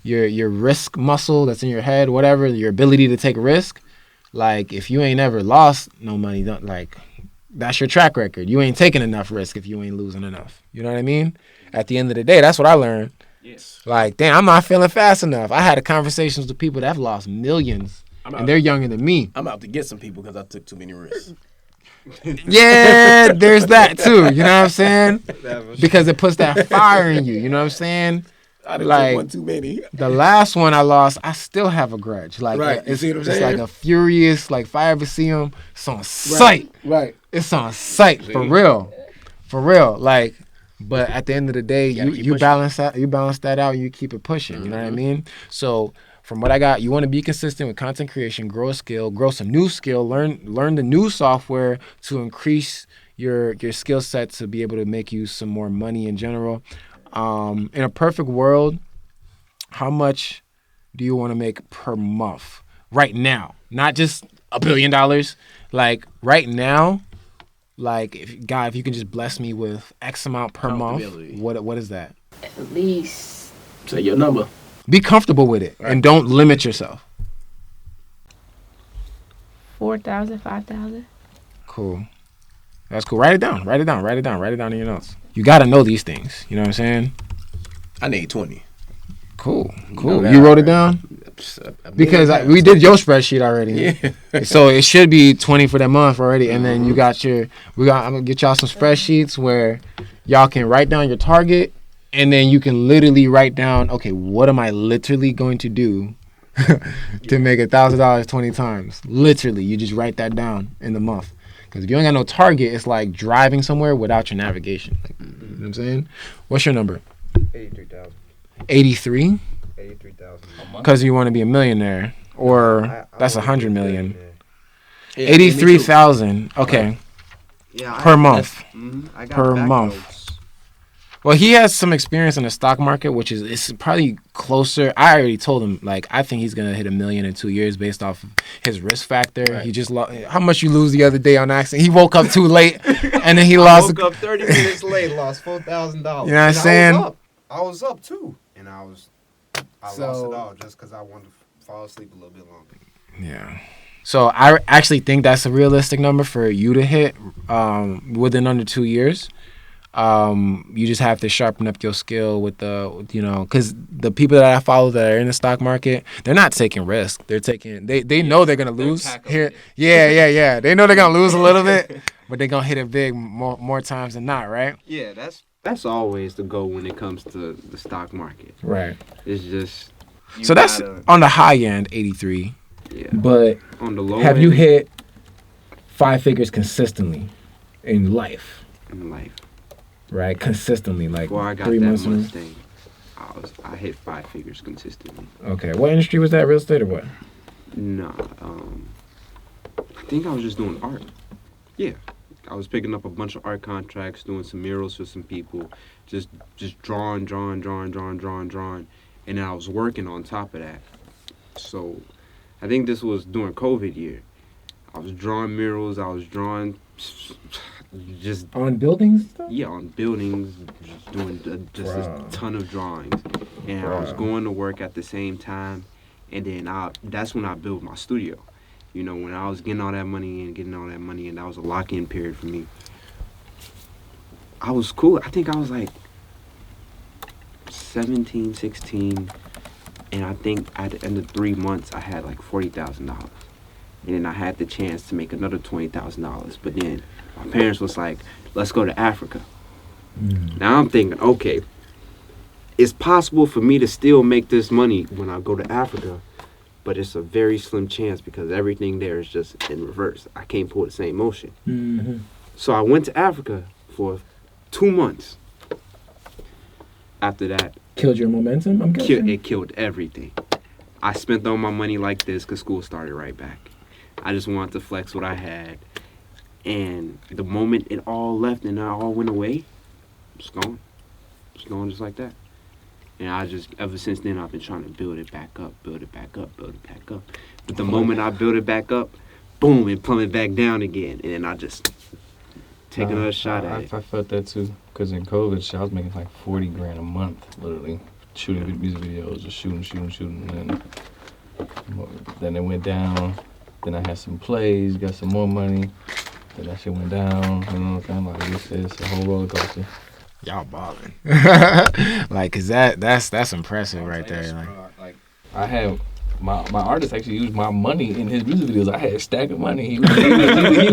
Your risk muscle that's in your head, whatever, your ability to take risk. Like if you ain't ever lost no money, that's your track record. You ain't taking enough risk if you ain't losing enough. You know what I mean? At the end of the day, that's what I learned. Yes. Like, damn, I'm not feeling fast enough. I had conversations with people that have lost millions and they're younger than me. I'm out to get some people because I took too many risks. Yeah, there's that too. You know what I'm saying? Because it puts that fire in you. You know what I'm saying? I didn't Like take one too many. the last one I lost, I still have a grudge. Like Right. You it's, see what I'm it's saying? like a furious. Like if I ever see him, it's on sight. Right. It's on sight for real, for real. Like, but at the end of the day, gotta keep you pushing. balance that out. You keep it pushing. You know what I mean? So from what I got, you want to be consistent with content creation, grow a skill, grow some new skill, learn the new software to increase your skill set to be able to make you some more money in general. In a perfect world, how much do you want to make per month right now? Not just $1 billion. Like right now, like if you can just bless me with X amount per month, Comfortability. what is that? At least Say your number. Be comfortable with it and don't limit yourself. 4,000, 5,000. Cool. That's cool. Write it down. Write it down in your notes. You got to know these things. You know what I'm saying? I need 20. Cool. know that You wrote already. it down? A Because million we times. did your spreadsheet already. Yeah. So it should be 20 for that month already. And then I'm gonna get y'all some spreadsheets where y'all can write down your target and then you can literally write down, okay, what am I literally going to do to make $1,000 20 times? Literally, you just write that down in the month. Because if you ain't got no target, it's like driving somewhere without your navigation. Like, you know what I'm saying? What's your number? 83,000. 83? 83,000. Because you want to be a millionaire. Or that's 100 million. Yeah, 83,000. Okay. Yeah, Per month. I got Per back month. notes. Well, he has some experience in the stock market, which is it's probably closer. I already told him, like, I think he's going to hit $1 million in 2 years based off of his risk factor. Right. He just lost. How much you lose the other day on accident? He woke up too late, and then he I lost. woke up 30 minutes late, lost $4,000. You know what I'm saying? I was up too, and I lost So- it all just because I wanted to fall asleep a little bit longer. Yeah. So I actually think that's a realistic number for you to hit within under 2 years. You just have to sharpen up your skill with because the people that I follow that are in the stock market, they're not taking risks. They're taking, they know they're going to lose here. Yeah. They know they're going to lose a little bit, but they're going to hit it big more times than not, right? Yeah, that's always the goal when it comes to the stock market. Right. It's just. So that's on the high end, 83. Yeah. But on the low have end, you hit 5 figures consistently in life? in life. Right? Consistently, like Before I got 3 that months. Mustang, I hit 5 figures consistently. Okay. What industry was that? Real estate or what? Nah, I think I was just doing art. Yeah, I was picking up a bunch of art contracts, doing some murals for some people, just drawing, and then I was working on top of that. So, I think this was during COVID year. I was drawing murals. I was drawing just On buildings? on buildings, just doing a ton of drawings, and I was going to work at the same time, and then that's when I built my studio. You know, when I was getting all that money in, that was a lock-in period for me. I was cool. I think I was like 17, 16, and I think at the end of 3 months, I had like $40,000. And then I had the chance to make another $20,000. But then my parents was like, let's go to Africa. Now I'm thinking, okay, it's possible for me to still make this money when I go to Africa, but it's a very slim chance because everything there is just in reverse. I can't pull the same motion. Mm-hmm. So I went to Africa for 2 months. After that, Killed your momentum, I'm guessing? it killed everything. I spent all my money like this because school started right back. I just wanted to flex what I had. And the moment it all left and it all went away, it's gone. It's gone just like that. And I just, ever since then, I've been trying to build it back up. But the moment I build it back up, boom, it plummeted back down again. And then I just take another shot at it. I felt that too. Because in COVID, I was making like 40 grand a month, literally. Shooting music videos, just shooting. And then it went down. Then I had some plays, got some more money. Then that shit went down. You know what I'm saying? Like, it's a whole roller coaster. Y'all balling. Like, cause that's impressive right there. Like I had my artist actually used my money in his music videos. I had a stack of money. He was it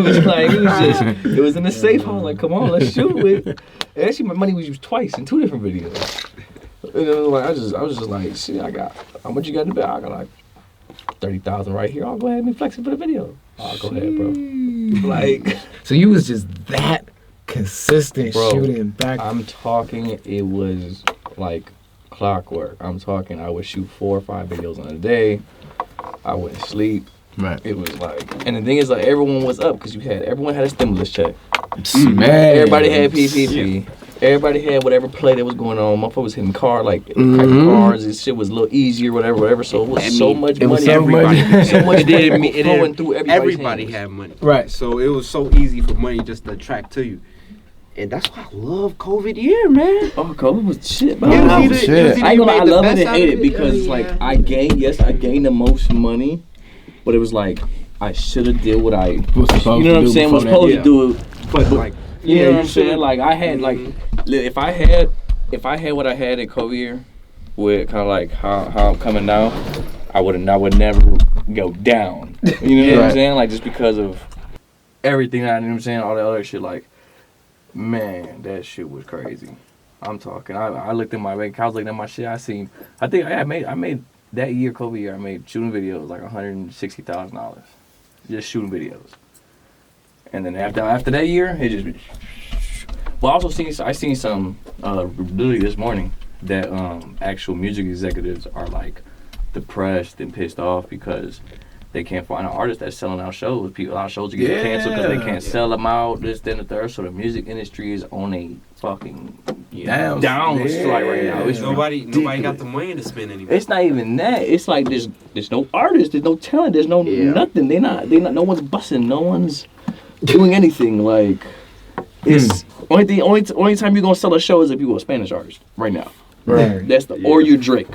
was in the safe. I was like, come on, let's shoot it. And actually, my money was used twice in 2 different videos. And it was like I was just like, shit, I got how much you got in the bag? I got like 30,000 right here. I'll go ahead and flex it for the video. Oh, go ahead, bro. Like, so you was just that consistent, bro, shooting back. I'm talking, it was like clockwork. I'm talking, I would shoot 4 or 5 videos on a day. I wouldn't sleep. Right. It was like, and the thing is, like, everyone was up because everyone had a stimulus check. Man. Everybody had PPP. Yeah. Everybody had whatever play that was going on. Motherfucker was hitting cars. This shit was a little easier, whatever. So it was so much money. So much flowing through everybody had money. Right. So it was so easy for money just to attract to you. And that's why I love COVID year, man. Oh, COVID was shit, bro. I ain't gonna lie, I love it and hate it because it's like I gained the most money, but it was like I should have did what I was supposed to do it. But like, you know what I'm saying? Like I had like if I had what I had in COVID year, with kind of like how I'm coming now, I would never go down. You know what I'm saying? Like just because of everything, you know what I'm saying? All the other shit, like, man, that shit was crazy. I'm talking. I looked at my bank account, I was looking at my shit. I think I made that year, COVID year, I made shooting videos like $160,000, just shooting videos. And then after that year, it just. Well, I seen some literally this morning that actual music executives are like depressed and pissed off because they can't find an artist that's selling out shows. A lot of shows are getting canceled because they can't sell them out. This, then, the third. So the music industry is on a fucking down strike right now. It's nobody got the money to spend anymore. It's not even that. It's like there's no artist, there's no talent, there's no nothing. They not. No one's busting. No one's doing anything. Like it's only time you're gonna sell a show is if you're a Spanish artist right now. Right. That's or you Drake.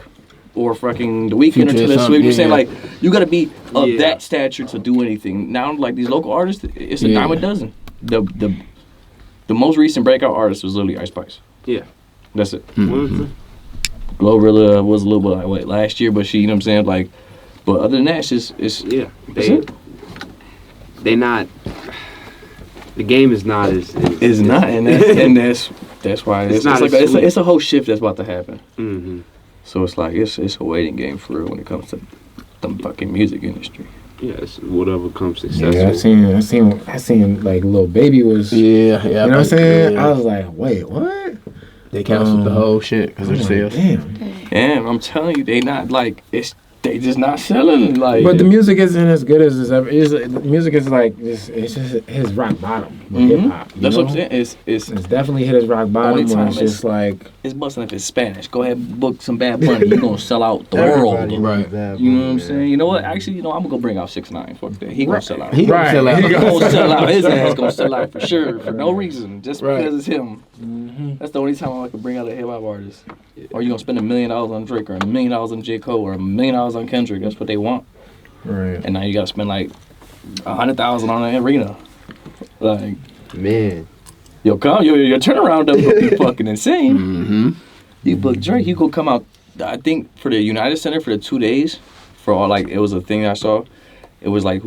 or fucking The Weeknd or Taylor Swift. You're saying like you gotta be of that stature to do anything. Now like these local artists, it's a dime a dozen. The most recent breakout artist was literally Ice Spice. Yeah, that's it. Glorilla was a little bit like last year, but she, you know what I'm saying, like. But other than that, it's they not. The game is not as. It's not, and that's why it's a whole shift that's about to happen. Mm-hmm. So it's like it's a waiting game for real when it comes to the fucking music industry. Yeah, it's whatever comes successful. Yeah, I seen like Lil Baby was. Yeah. You know what I'm saying? I was like, wait, what? They canceled the whole shit because of sales. Damn, I'm telling you, they not like they just not selling like. But the music isn't as good as the music is like it's just his rock bottom with hip hop. That's what I'm saying. It's definitely hit his rock bottom. It's just like it's busting if it's Spanish. Go ahead and book some Bad Bunny. You're gonna sell out the world, right? You know what I'm saying? You know what? Actually, I'm gonna bring out 6ix9ine. Fuck that. He gonna sell out. He gonna sell out. He gonna sell out. His ass gonna sell out for sure for no reason, just because it's him. That's the only time I can bring out a hip hop artist. Or you gonna spend $1 million on Drake or $1 million on J. Cole or $1 million on Kendrick. That's what they want. Right. And now you gotta spend like $100,000 on an arena. Like, man, your turnaround doesn't gonna be fucking insane. You book Drake, you gonna come out. I think for the United Center for the 2 days, for all like it was a thing I saw. It was like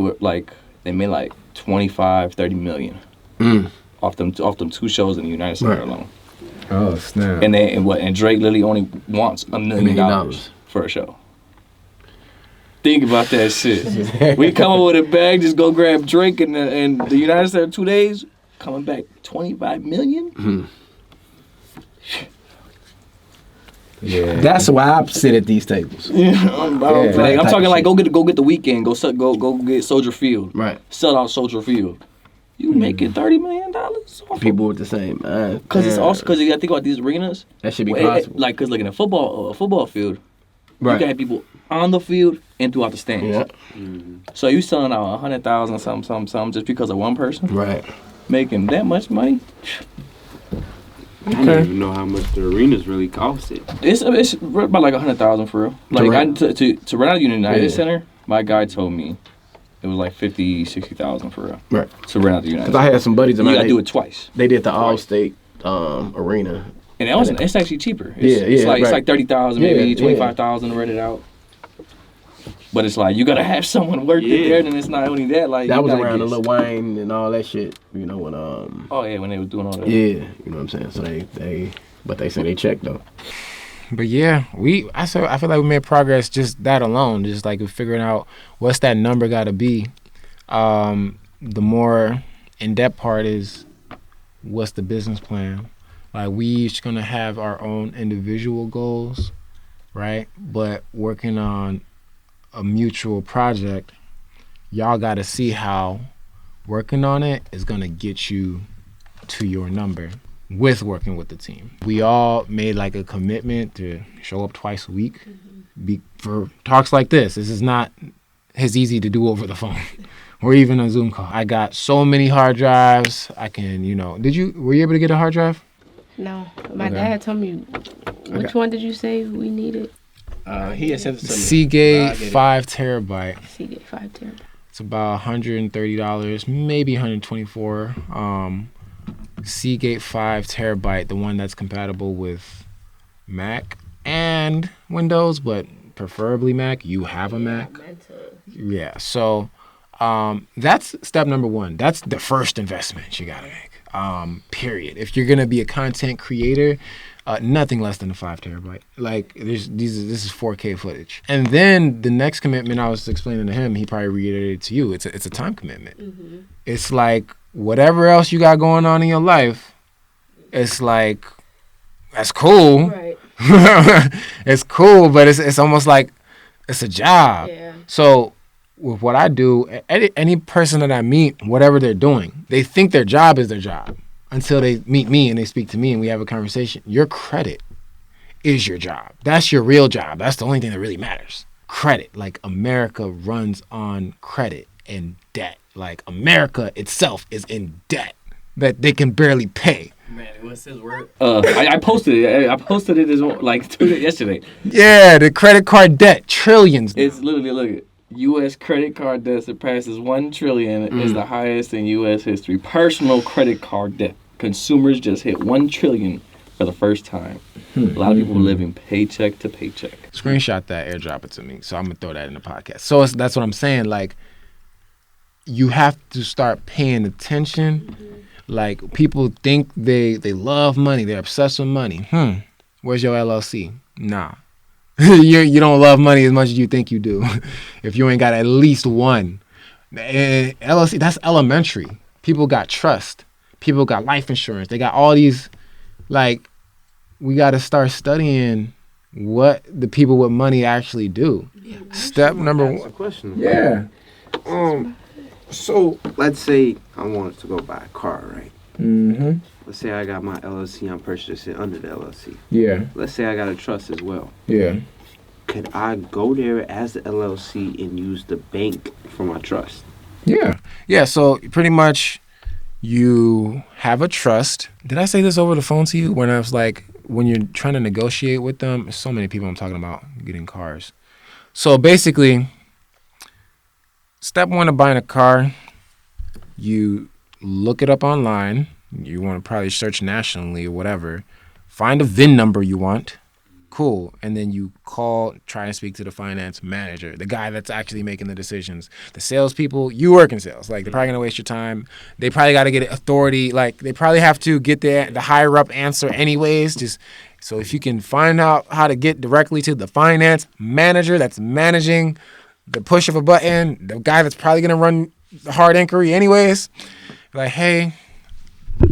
they made like 25-30 million off them 2 shows in the United Center alone. Oh snap! And Drake literally only wants $1 million for a show. Think about that shit. We come up with a bag, just go grab Drake in the United States 2 days, coming back 25 million. Yeah, that's why I sit at these tables. I'm talking like go get The Weeknd, go get Soldier Field, right? Sell out Soldier Field. You making $30 million? People with the same. Because it's also because you got to think about these arenas. That should be possible. Like because like in a football field, right? You got to have people on the field and throughout the stands. Yeah. So you selling out 100,000 something just because of one person, right? Making that much money. I don't even know how much the arenas really cost it. It's about like 100,000 for real. Like to rent out the United Center, my guy told me. It was like 50,000-60,000 for real. Right. To rent out the United. Because I had some buddies of mine. You gotta do it twice. They did the All-State arena. And that wasn't. It's actually cheaper. It's like 30,000, maybe 25,000 to rent it out. But it's like you gotta have someone work there, and it's not only that. Like that was around the Lil Wayne and all that shit. You know when when they was doing all that. Yeah, you know what I'm saying. So they say they checked though. But yeah, I feel like we made progress just that alone, just like figuring out what's that number got to be. The more in-depth part is what's the business plan. Like we each gonna have our own individual goals, right? But working on a mutual project, y'all got to see how working on it is gonna get you to your number. With working with the team, we all made like a commitment to show up twice a week for talks like this. This is not as easy to do over the phone or even a Zoom call. I got so many hard drives. I can, were you able to get a hard drive? No, my dad told me. Which one did you say we needed? He had sent it to me. Seagate 5 terabyte. Seagate 5 terabyte. It's about $130, maybe $124. Seagate 5 terabyte, the one that's compatible with Mac and Windows, but preferably Mac. You have a Mac. Yeah, so that's step number 1. That's the first investment you gotta make. Period. If you're gonna be a content creator, nothing less than a 5 terabyte. Like this is 4K footage. And then the next commitment I was explaining to him, he probably reiterated to you. It's a time commitment. Mm-hmm. It's like whatever else you got going on in your life, it's like that's cool. Right. It's cool, but it's almost like it's a job. Yeah. So with what I do, any person that I meet, whatever they're doing, they think their job is their job until they meet me and they speak to me and we have a conversation. Your credit is your job. That's your real job. That's the only thing that really matters. Credit. Like America runs on credit and debt. Like America itself is in debt that they can barely pay. Man, what's his word? I posted it. I posted it yesterday. Yeah, the credit card debt, trillions. It's literally, look, U.S. credit card debt surpasses $1 trillion is the highest in U.S. history. Personal credit card debt. Consumers just hit $1 trillion for the first time. A lot of people are living paycheck to paycheck. Screenshot that, airdrop it to me. So I'm gonna throw that in the podcast. So that's what I'm saying. Like, you have to start paying attention. Like, people think they love money. They're obsessed with money. Where's your LLC? Nah. you don't love money as much as you think you do. If you ain't got at least one. LLC, that's elementary. People got trust. People got life insurance. They got all these, like, we got to start studying what the people with money actually do. Yeah, Step number That's a one. question. Yeah. So let's say I wanted to go buy a car, right? Mm-hmm. Let's say I got my LLC. I'm purchasing under the LLC. Yeah. Let's say I got a trust as well. Yeah. Could I go there as the LLC and use the bank for my trust? Yeah. Yeah. So pretty much you have a trust. Did I say this over the phone to you when I was like, when you're trying to negotiate with them? There's so many people I'm talking about getting cars. So basically, step one of buying a car, you look it up online. You want to probably search nationally or whatever. Find a VIN number you want. Cool. And then you try and speak to the finance manager, the guy that's actually making the decisions. The salespeople, you work in sales. Like, they're probably going to waste your time. They probably got to get authority. Like, they probably have to get the higher up answer anyways. Just so if you can find out how to get directly to the finance manager that's managing the push of a button, the guy that's probably going to run the hard inquiry anyways, like, hey,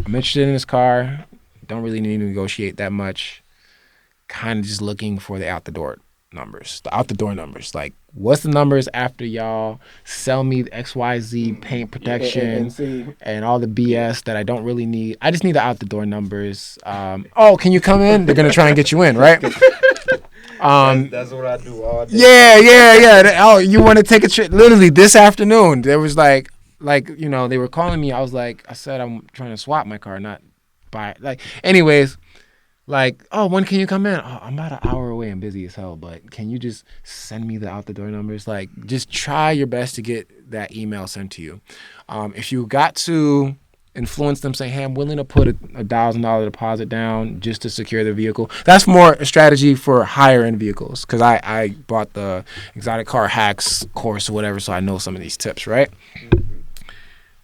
I'm interested in this car. Don't really need to negotiate that much. Kind of just looking for the out the door numbers. Like, what's the numbers after y'all sell me the XYZ paint protection and all the BS that I don't really need? I just need the out the door numbers. Can you come in? They're going to try and get you in, right? That's what I do all day. Yeah. Oh, you want to take a trip? Literally this afternoon, there was like, they were calling me. I said, I'm trying to swap my car, not buy it. Like, anyways, like, oh, when can you come in? Oh, I'm about an hour away. I'm busy as hell, but can you just send me the out the door numbers? Like, just try your best to get that email sent to you. If you got to influence them, say, hey, I'm willing to put a $1,000 deposit down just to secure the vehicle. That's more a strategy for higher end vehicles, because I bought the exotic car hacks course or whatever, so I know some of these tips, right?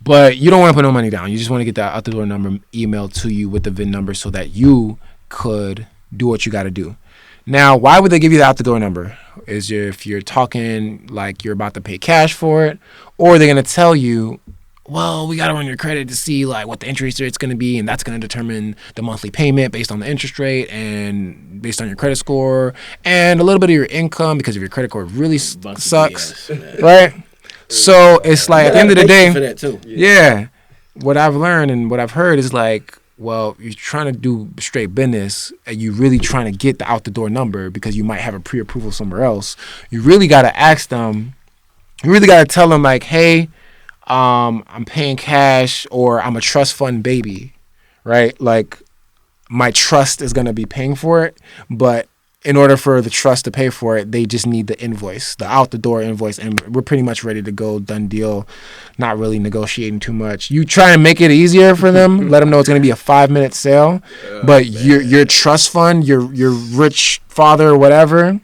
But you don't want to put no money down. You just want to get that out the door number emailed to you with the VIN number so that you could do what you got to do. Now, why would they give you the out the door number? If you're talking like you're about to pay cash for it, or they're going to tell you, well, we got to run your credit to see like what the interest rate's going to be, and that's going to determine the monthly payment based on the interest rate and based on your credit score and a little bit of your income, because if your credit score really sucks, right? So it's like, at the end of the day, for that too. Yeah, what I've learned and what I've heard is like, well, you're trying to do straight business and you really trying to get the out the door number because you might have a pre-approval somewhere else. You really got to ask them, you really got to tell them like, hey, I'm paying cash, or I'm a trust fund baby, right? Like, my trust is going to be paying for it, but in order for the trust to pay for it, they just need the invoice, the out the door invoice, and we're pretty much ready to go, done deal, not really negotiating too much. You try and make it easier for them, let them know it's going to be a 5-minute sale, but your trust fund, your rich father or whatever,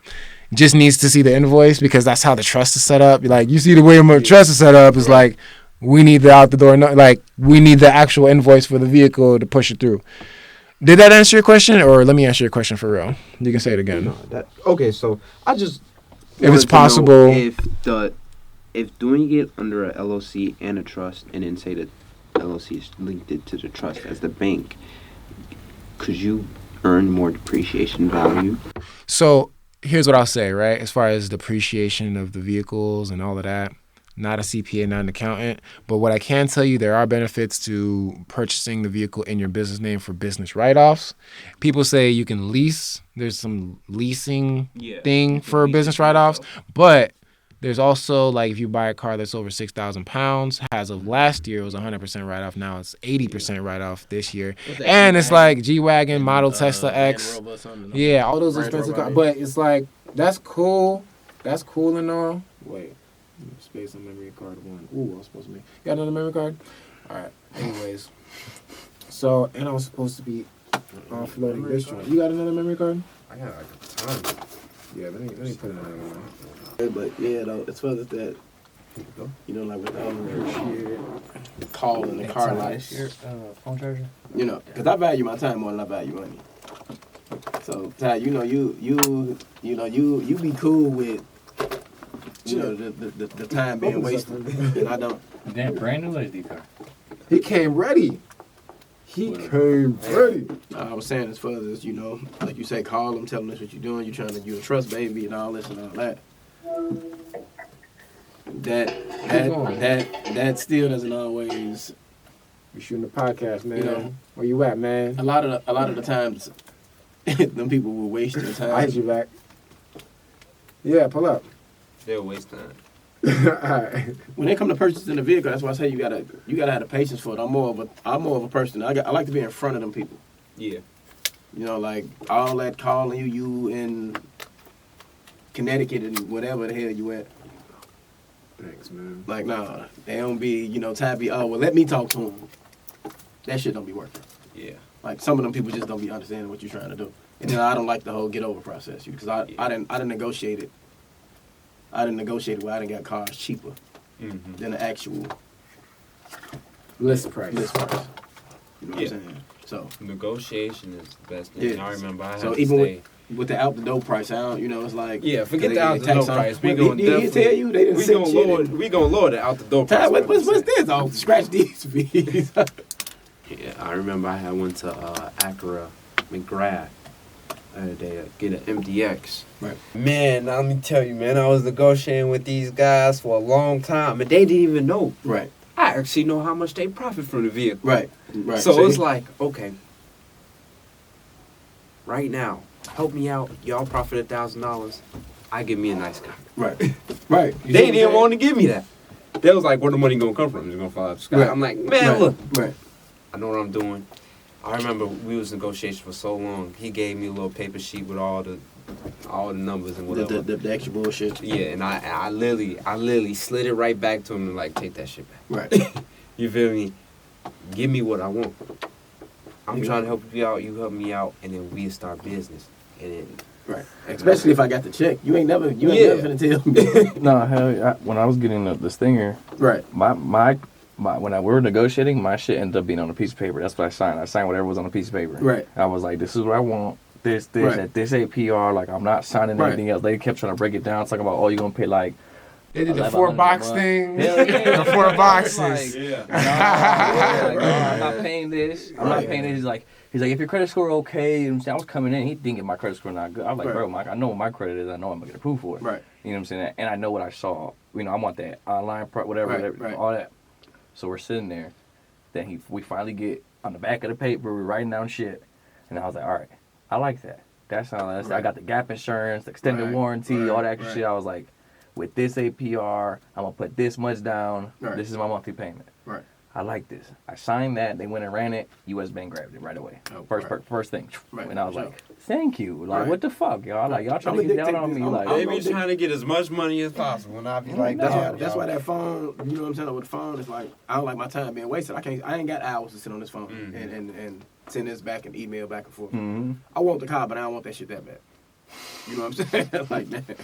just needs to see the invoice, because that's how the trust is set up. Like, you see the way my trust is set up is like, we need the out the door, like, we need the actual invoice for the vehicle to push it through. Did that answer your question, or let me answer your question for real? You can say it again. Okay, so I just if it's possible, if doing it under a LLC and a trust, and then say that LLC is linked it to the trust as the bank, could you earn more depreciation value? So here's what I'll say, right? As far as depreciation of the vehicles and all of that, not a CPA, not an accountant, but what I can tell you, there are benefits to purchasing the vehicle in your business name for business write-offs. People say you can lease. There's some leasing thing for business write-offs, but There's also, like, if you buy a car that's over 6,000 pounds, as of last year, it was 100% write-off. Now it's 80% write-off this year. And it's like G-Wagon, model Tesla X. Yeah, all those expensive cars. But it's like, that's cool. That's cool and all. Wait. Space on memory card 1. Ooh, I was supposed to be. You got another memory card? All right. Anyways. So, and I was supposed to be offloading this one. You got another memory card? I got like a ton. Yeah, let me put another one. But yeah, though, as far as that, you know, like with all the call in the car lights, Phone charger. you know, because I value my time more than I value money. So, Ty, you know, you be cool with, you know, the time being wasted, and I don't. Damn, brand new HD car. He came ready. I was saying as far as, you know, like you say, call them, tell them this what you're doing, you're a trust baby and all this and all that. That still doesn't always. You shooting the podcast, man. You know, where you at, man? A lot of the times, them people will waste your time. I hit you back. Yeah, pull up. They'll waste time. Alright. When they come to purchasing a vehicle, that's why I say you gotta have the patience for it. I'm more of a person. I like to be in front of them people. Yeah. You know, like all that calling you in Connecticut and whatever the hell you at. Thanks, man. Like, nah, they don't be, you know, Tabby, oh, well, let me talk to them. That shit don't be working. Yeah. Like, some of them people just don't be understanding what you're trying to do. And then I don't like the whole get over process, because I didn't negotiate it. I didn't negotiate it where I didn't get cars cheaper than the actual list price. You know what I'm saying? So negotiation is the best thing. Yeah. I remember I had so to even stay. with the out the door price, I don't, you know, it's like Forget the out the door price. We gonna definitely tell you they didn't send shit. We gonna lower the out the door price. What's this? Oh, scratch these fees. Yeah, I remember I went to Acura McGrath the other day to get an MDX. Right. Man, let me tell you, man, I was negotiating with these guys for a long time, and they didn't even know. Right. I actually know how much they profit from the vehicle. Right. So it's like, okay, right now, help me out. Y'all profit $1,000. I give me a nice car. Right. Right. They didn't want to give me that. They was like, where the money gonna come from? It's gonna fall out of the sky. Right. I'm like, man, look. Right. I know what I'm doing. I remember we was negotiating for so long. He gave me a little paper sheet with all the numbers and whatever. The extra bullshit. Yeah, and I literally slid it right back to him and like, take that shit back. Right. You feel me? Give me what I want. I'm trying to help you out. You help me out, and then we start business. And then right. Especially if I got the check. You ain't never gonna tell me. No, hell, when I was getting the Stinger, right. My when we were negotiating, my shit ended up being on a piece of paper. That's what I signed. I signed whatever was on a piece of paper. Right. I was like, this is what I want. This, right. at this APR. Like, I'm not signing anything else. They kept trying to break it down, talking about, oh, you're gonna pay like. They did the 4-box thing. Hell yeah. The 4 boxes. Like, I'm not paying this. I'm not paying this. He's like, if your credit score okay, and I was coming in, he didn't get my credit score not good. I was like, bro, I know what my credit is. I know I'm gonna get approved for it. Right. You know what I'm saying? And I know what I saw. You know, I want that online, whatever, all that. So we're sitting there. Then we finally get on the back of the paper. We're writing down shit, and I was like, all right, I like that. That sounds. I got the gap insurance, the extended warranty, all that extra shit. I was like, with this APR, I'm gonna put this much down. Right. This is my monthly payment. Right. I like this. I signed that. They went and ran it. U.S. Bank grabbed it right away. First thing. Right. And I was like, thank you. Like, what the fuck, y'all? Like, y'all trying to get down on me. Like, they be trying to get as much money as possible, and I be like, that's why that phone. You know what I'm saying? With the phone, it's like I don't like my time being wasted. I ain't got hours to sit on this phone and send this back and email back and forth. I want the car, but I don't want that shit that bad. You know what I'm saying? Like that.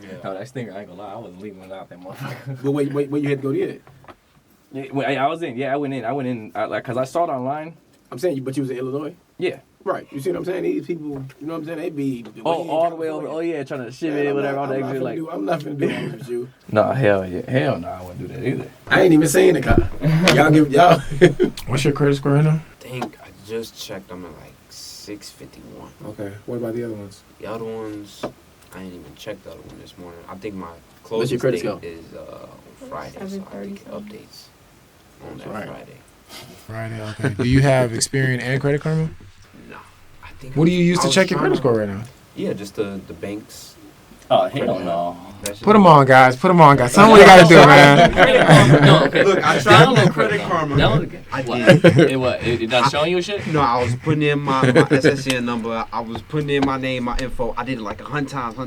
Yeah. No, that Stinger, I ain't gonna lie, I wasn't leaving without that motherfucker. But wait, you had to go get it? I was in. Yeah, I went in. Like, cause I saw it online. I'm saying, but you was in Illinois? Yeah. Right. You see what I'm saying? These people, you know what I'm saying? They be all the way over. Oh yeah, trying to ship it, whatever. All that shit. Like, I'm not finna do that with you. No, hell yeah, hell no, I wouldn't do that either. I ain't even seen the car. y'all. What's your credit score right now? I think I just checked. I'm at like 651. Okay. What about the other ones? The other ones, I ain't even checked the other one this morning. I think my closing your credit date score? is Friday, so I think it updates on that Friday. Friday, okay. Do you have Experian and Credit Karma? No. I think. What do you use to check your credit score right now? Yeah, just the banks. Oh, hell no. Put them on, guys. Put them on, guys. Tell them what you got to do, man. No, okay. Look, I tried Download Credit Karma. I did. It not showing you shit? No, I was putting in my SSN number. I was putting in my name, my info. I did it like 100 times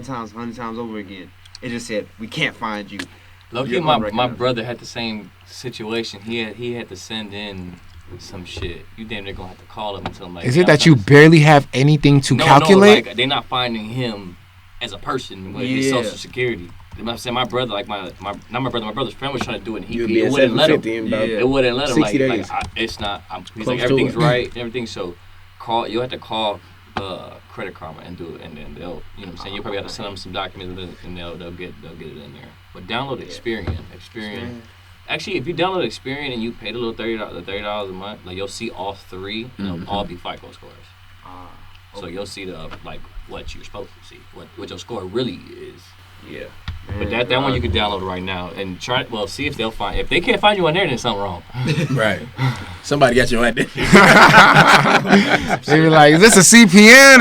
over again. It just said, we can't find you. Low-key, my brother had the same situation. He had to send in some shit. You damn near gonna have to call him and tell him like. Is it that you barely have anything to calculate? No, like they're not finding him as a person with his social security. I'm saying my brother, like my brother's friend was trying to do it. And it wouldn't let him. It wouldn't let him. Like it's not. He's like everything's right, everything. So you have to call Credit Karma and do it, and then they'll, you know what I'm saying. You probably have to send them some documents, and they'll get it in there. But download Experian. Actually, if you download Experian and you pay the little $30 a month, like you'll see all three, and they'll all be FICO scores. So you'll see what you're supposed to see, what your score really is. Yeah. But that one you can download right now and try. Well, see if they'll find. If they can't find you on there, then something wrong. Right. Somebody got you on there. They be like, "Is this a CPN?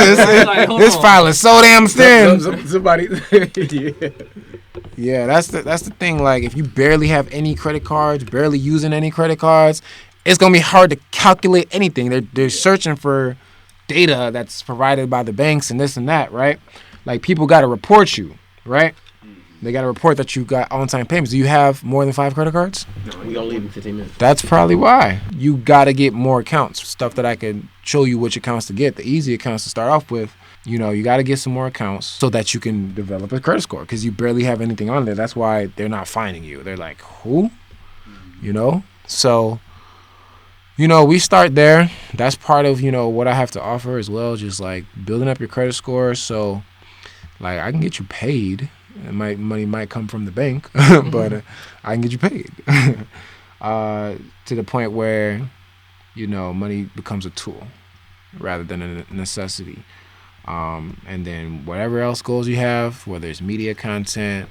This file is so damn thin." Somebody. Yeah, that's the thing. Like, if you barely have any credit cards, barely using any credit cards, it's gonna be hard to calculate anything. They're searching for data that's provided by the banks and this and that, right? Like, people got to report you, right? They got to report that you got on-time payments. Do you have more than 5 credit cards? No, we gonna leave in 15 minutes. That's probably why. You got to get more accounts, stuff that I can show you which accounts to get, the easy accounts to start off with. You know, you got to get some more accounts so that you can develop a credit score, because you barely have anything on there. That's why they're not finding you. They're like, who? You know? So, you know, we start there. That's part of, you know, what I have to offer as well, just like building up your credit score. So, like, I can get you paid. Money might come from the bank, but I can get you paid to the point where, you know, money becomes a tool rather than a necessity. And then whatever else goals you have, whether it's media content,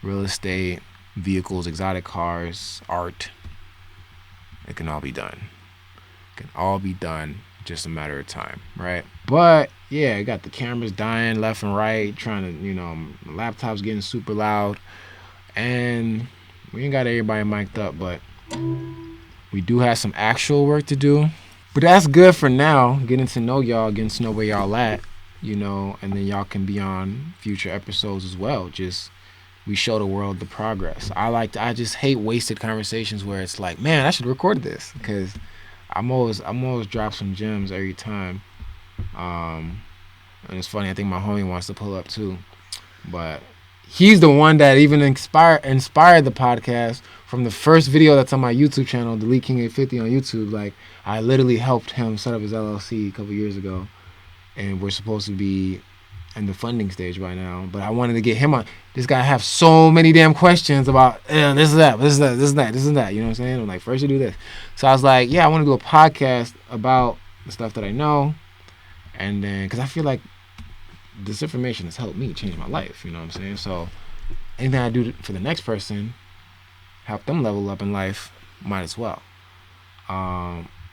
real estate, vehicles, exotic cars, art, it can all be done. It can all be done, just a matter of time, right? But yeah, I got the cameras dying left and right, trying to, you know, laptop's getting super loud, and we ain't got everybody mic'd up, but we do have some actual work to do. But that's good for now, getting to know y'all, getting to know where y'all at, you know, and then y'all can be on future episodes as well. Just, we show the world the progress. I just hate wasted conversations where it's like, man, I should record this, because I'm always drop some gems every time. And it's funny, I think my homie wants to pull up too, but he's the one that even inspired the podcast from the first video that's on my YouTube channel, DeleteKings 850 on YouTube. Like, I literally helped him set up his LLC a couple years ago, and we're supposed to be in the funding stage right now. But I wanted to get him on. This guy have so many damn questions about this is that. You know what I'm saying? I'm like, first you do this. So I was like, yeah, I want to do a podcast about the stuff that I know. And then, because I feel like this information has helped me change my life, you know what I'm saying? So anything I do for the next person, help them level up in life, might as well.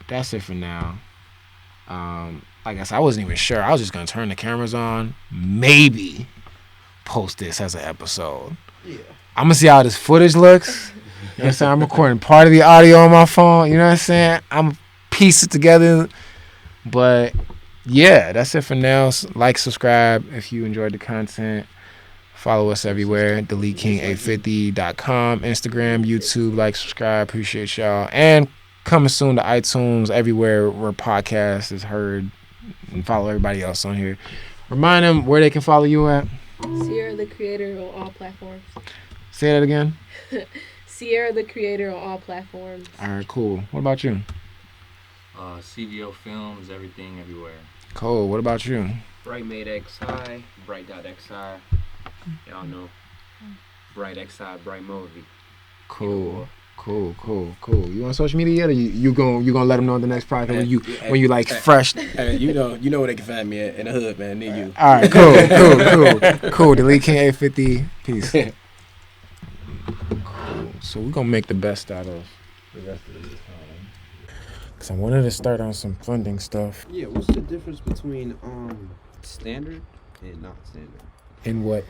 That's it for now. Like I said, I wasn't even sure. I was just going to turn the cameras on, maybe post this as an episode. Yeah. I'm going to see how this footage looks. You know what I'm saying? I'm recording part of the audio on my phone. You know what I'm saying? I'm piece it together. But yeah, that's it for now. Like, subscribe if you enjoyed the content. Follow us everywhere. DeleteKings850.com, Instagram, YouTube. Like, subscribe. Appreciate y'all. And coming soon to iTunes, everywhere where podcast is heard. And follow everybody else on here. Remind them where they can follow you at. Cierra the Creator on all platforms. Say that again. Cierra the Creator on all platforms. All right, cool. What about you? CVO Films, everything, everywhere. Cool. What about you? BrightMadeXI, Bight.xi. Y'all know. BrightXI, Bright Movie. Cool. You on social media yet, or you gonna let them know the next project when you like fresh? You know where they can find me at, in the hood, man, near you. All right, cool. DeleteKings850. Peace. Cool. So we're gonna make the best out of the rest of this time. Cause I wanted to start on some funding stuff. Yeah, what's the difference between standard and not standard? In what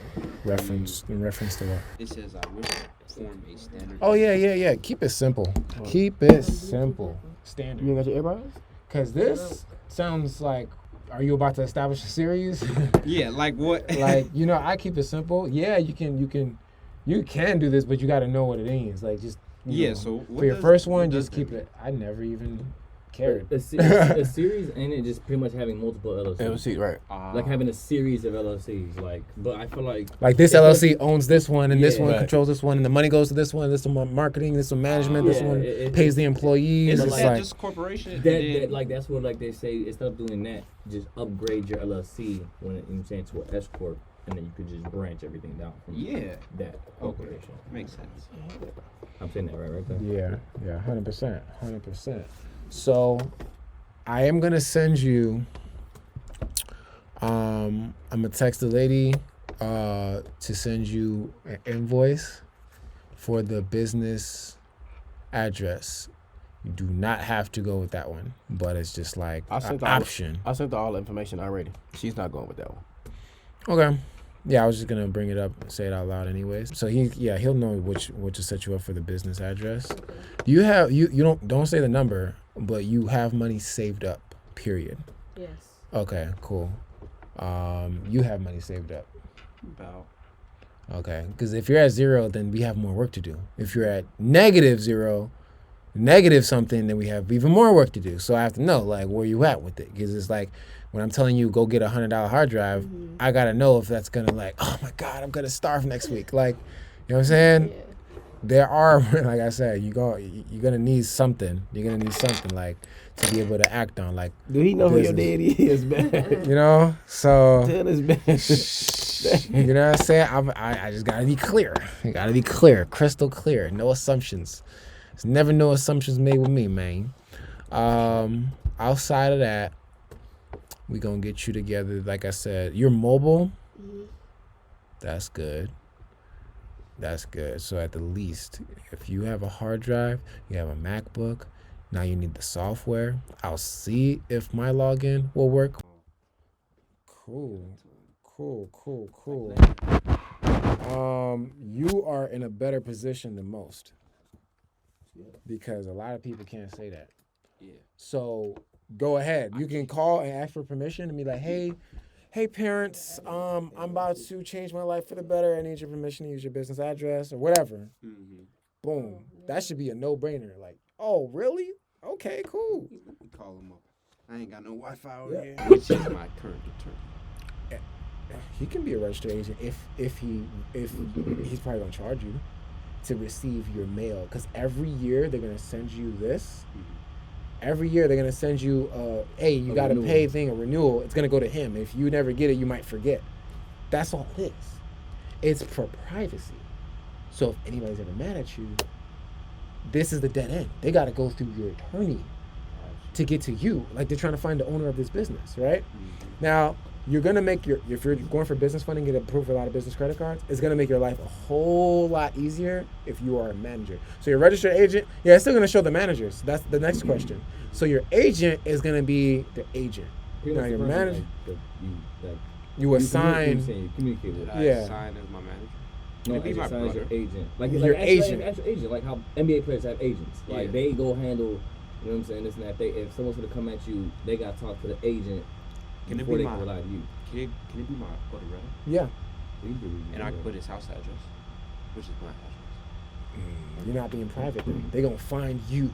reference? In reference to what? It says I wish to form a standard. Oh yeah. Keep it simple. Keep it simple. Standard. You ain't got your earbuds? Cause this sounds like, are you about to establish a series? Yeah, like what? Like, I keep it simple. Yeah, you can do this, but you got to know what it means. Like, just So for your first one, just keep it. I never even cared. A series ain't it just pretty much having multiple LLCs? LLC, right. Like having a series of LLCs. Like, but I feel like this LLC owns this one, and this one right. controls this one, and the money goes to this one. This one marketing, this one management, this one pays the employees. It's It's like like just corporation. that like that's what like they say. Instead of doing that, just upgrade your LLC when to an S corp, and then you could just branch everything down from that corporation. Makes sense. I'm saying that right there. yeah, 100%. So, I am gonna send you. I'm gonna text the lady to send you an invoice for the business address. You do not have to go with that one, but it's just like an option. I sent her all the information already. She's not going with that one. Okay. Yeah, I was just gonna bring it up and say it out loud anyways. So he'll know what to set you up for the business address. You have you don't say the number, but you have money saved up. Period. Yes. Okay, cool. You have money saved up. About. Okay, because if you're at 0, then we have more work to do. If you're at -0, negative something, then we have even more work to do. So I have to know like where you at with it, because it's like when I'm telling you go get a $100 hard drive, I gotta know if that's gonna like, oh my God, I'm gonna starve next week. Like, you know what I'm saying? Yeah. There are, like I said, you're gonna need something. You're gonna need something like to be able to act on. Like, Do he know who your business. daddy is, man? So Tell this man. you know what I'm saying? I just gotta be clear. You gotta be clear, crystal clear. No assumptions. There's never no assumptions made with me, man. Outside of that, we gonna get you together. Like I said, you're mobile. That's good. So at the least, if you have a hard drive, you have a MacBook, now you need the software. I'll see if my login will work. Cool. You are in a better position than most. Because a lot of people can't say that. Yeah. So go ahead. You can call and ask for permission and be like, hey parents, I'm about to change my life for the better. I need your permission to use your business address or whatever. Mm-hmm. Boom. That should be a no-brainer. Like, oh, really? Okay, cool. Call him up. I ain't got no Wi-Fi over here. Which is my current attorney. He can be a registered agent if he's probably gonna charge you to receive your mail, because every year they're gonna send you this. Every year they're gonna send you hey, you got to pay thing, a renewal. It's gonna go to him. If you never get it, you might forget. That's all it is. It's for privacy. So if anybody's ever mad at you, this is the dead end. They got to go through your attorney to get to you. Like they're trying to find the owner of this business, right? Now, you're going to make if you're going for business funding, get approved for a lot of business credit cards, it's going to make your life a whole lot easier if you are a manager. So your registered agent, it's still going to show the managers. That's the next question. So your agent is going to be the agent. Now your manager, you assign. You communicate with. I assign as my manager? No, Maybe my assign as your brother. agent. Your agent. Actual agent. Like how NBA players have agents. Like they go handle, you know what I'm saying, this and that. If someone's going to come at you, they got to talk to the agent. Can it before be they my? can rely on you. Can it be my Autoretta? Yeah. And I can put his house address, which is my address. You're not being private. They're going to find you.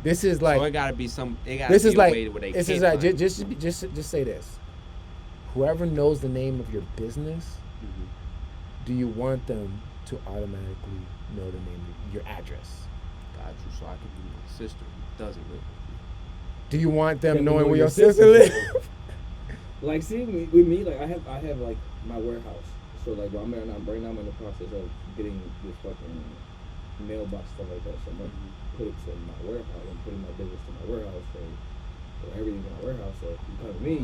This is like. So it gotta be some. It gotta This be is a like. way where they This can't is like. find Just say this. Whoever knows the name of your business, do you want them to automatically know the name of your address? Got you. So I can be my sister who doesn't live with me. Do you want them knowing where your sister lives? Like, see, with me, like I have like my warehouse. So like, right now I'm in the process of getting this fucking mailbox stuff like that. So I'm gonna put it to my warehouse. I'm putting my business to my warehouse. So everything's in my warehouse. So if you come to me,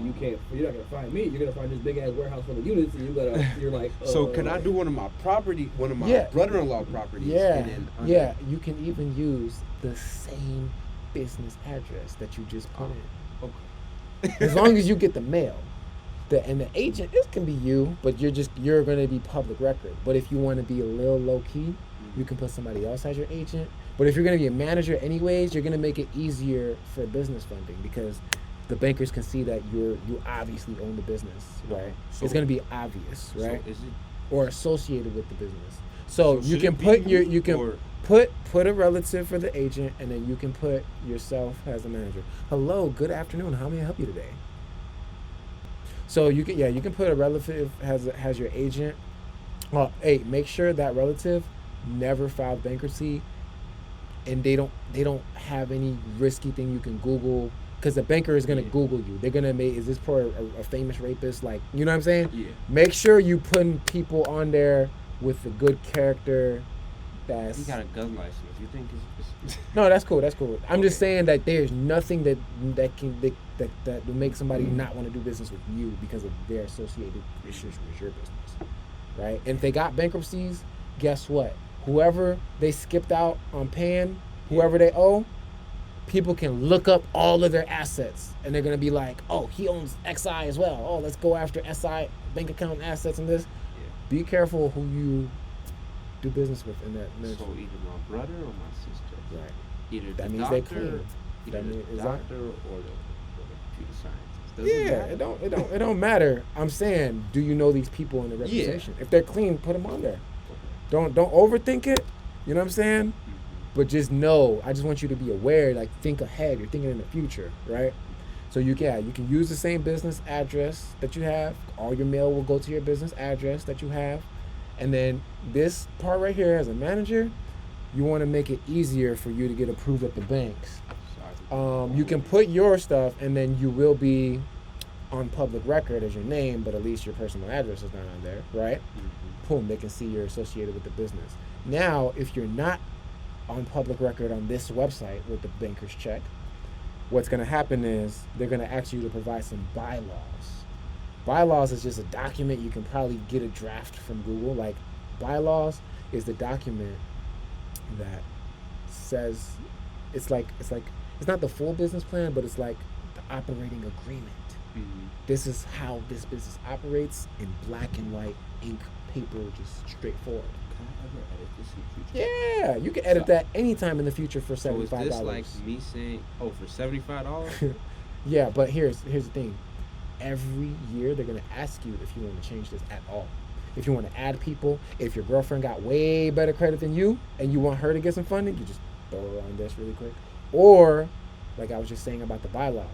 you're not gonna find me. You're gonna find this big ass warehouse full of units, and you're like. So can I do one of my brother-in-law properties? Yeah. You can even use the same business address that you just put in. Okay. As long as you get the mail. And the agent, this can be you, but you're going to be public record. But if you want to be a little low key, you can put somebody else as your agent. But if you're going to be a manager anyways, you're going to make it easier for business funding because the bankers can see that you obviously own the business, right? So it's going to be obvious, right? So is it, or associated with the business. So you can put a relative for the agent, and then you can put yourself as the manager. Hello, good afternoon. How may I help you today? So you can put a relative has your agent. Well, hey, make sure that relative never filed bankruptcy, and they don't have any risky thing you can Google. Because the banker is going to Google you. They're going to make, is this for a famous rapist? Like, you know what I'm saying? Yeah. Make sure you putting people on there with a good character. That's... You got a gun license. You think it's... No, that's cool. I'm just saying that there's nothing that will make somebody not want to do business with you because of their associated issues with your business. Right? And if they got bankruptcies, guess what? Whoever they skipped out on paying, whoever they owe, people can look up all of their assets, and they're going to be like, oh, he owns XI as well. Oh, let's go after SI, bank account assets and this. Yeah. Be careful who you do business with in that ministry. So either my brother or my sister. Right. Either that the means doctor, they clean. either That means, the doctor or the computer scientist. Yeah, it don't matter. I'm saying, do you know these people in the reputation? If they're clean, put them on there. Okay. Don't overthink it. You know what I'm saying? But just know, I just want you to be aware, like think ahead. You're thinking in the future, right? So you can use the same business address that you have. All your mail will go to your business address that you have. And then this part right here, as a manager, you want to make it easier for you to get approved at the banks. You can put your stuff, and then you will be on public record as your name, but at least your personal address is not on there, right? Boom, they can see you're associated with the business. Now, if you're not on public record on this website with the banker's check, what's going to happen is they're going to ask you to provide some bylaws. Bylaws is just a document. You can probably get a draft from Google. Like, bylaws is the document that says it's not the full business plan, but it's like the operating agreement. This is how this business operates in black and white ink paper, just straightforward. Can I ever edit this in the future? Yeah, you can edit that anytime in the future for $75. So is this like me saying, oh, for $75? Yeah, but here's the thing. Every year they're going to ask you if you want to change this at all. If you want to add people, if your girlfriend got way better credit than you and you want her to get some funding, you just throw her on this really quick. Or, like I was just saying about the bylaws,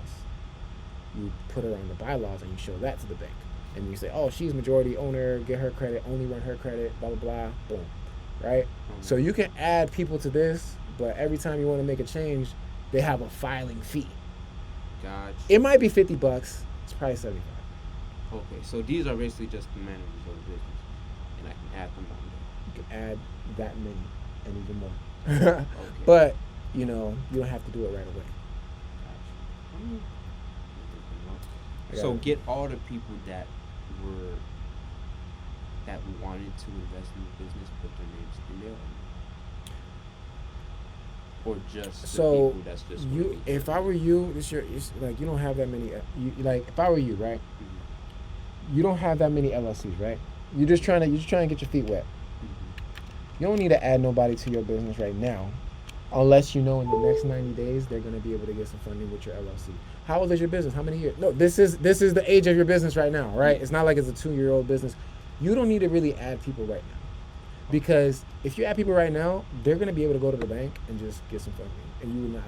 you put her on the bylaws and you show that to the bank. And you say, oh, she's majority owner, get her credit, only run her credit, blah, blah, blah, boom, right? So you can add people to this, but every time you want to make a change, they have a filing fee. Gotcha. It might be $50. It's probably $75. Okay, so these are basically just the managers of the business, and I can add them on there. You can add that many and even more. Okay. But, you don't have to do it right away. Gotcha. So get all the people that wanted to invest in the business, put their names in there, or just the people that's just you. If I were you, it's like you don't have that many. If I were you, right? You don't have that many LLCs, right? You're just trying to get your feet wet. You don't need to add nobody to your business right now, unless in the next 90 days they're going to be able to get some funding with your LLC. How old is your business? How many years? No, this is the age of your business right now, right? It's not like it's a 2-year-old business. You don't need to really add people right now, because if you add people right now, they're going to be able to go to the bank and just get some funding, and you will not,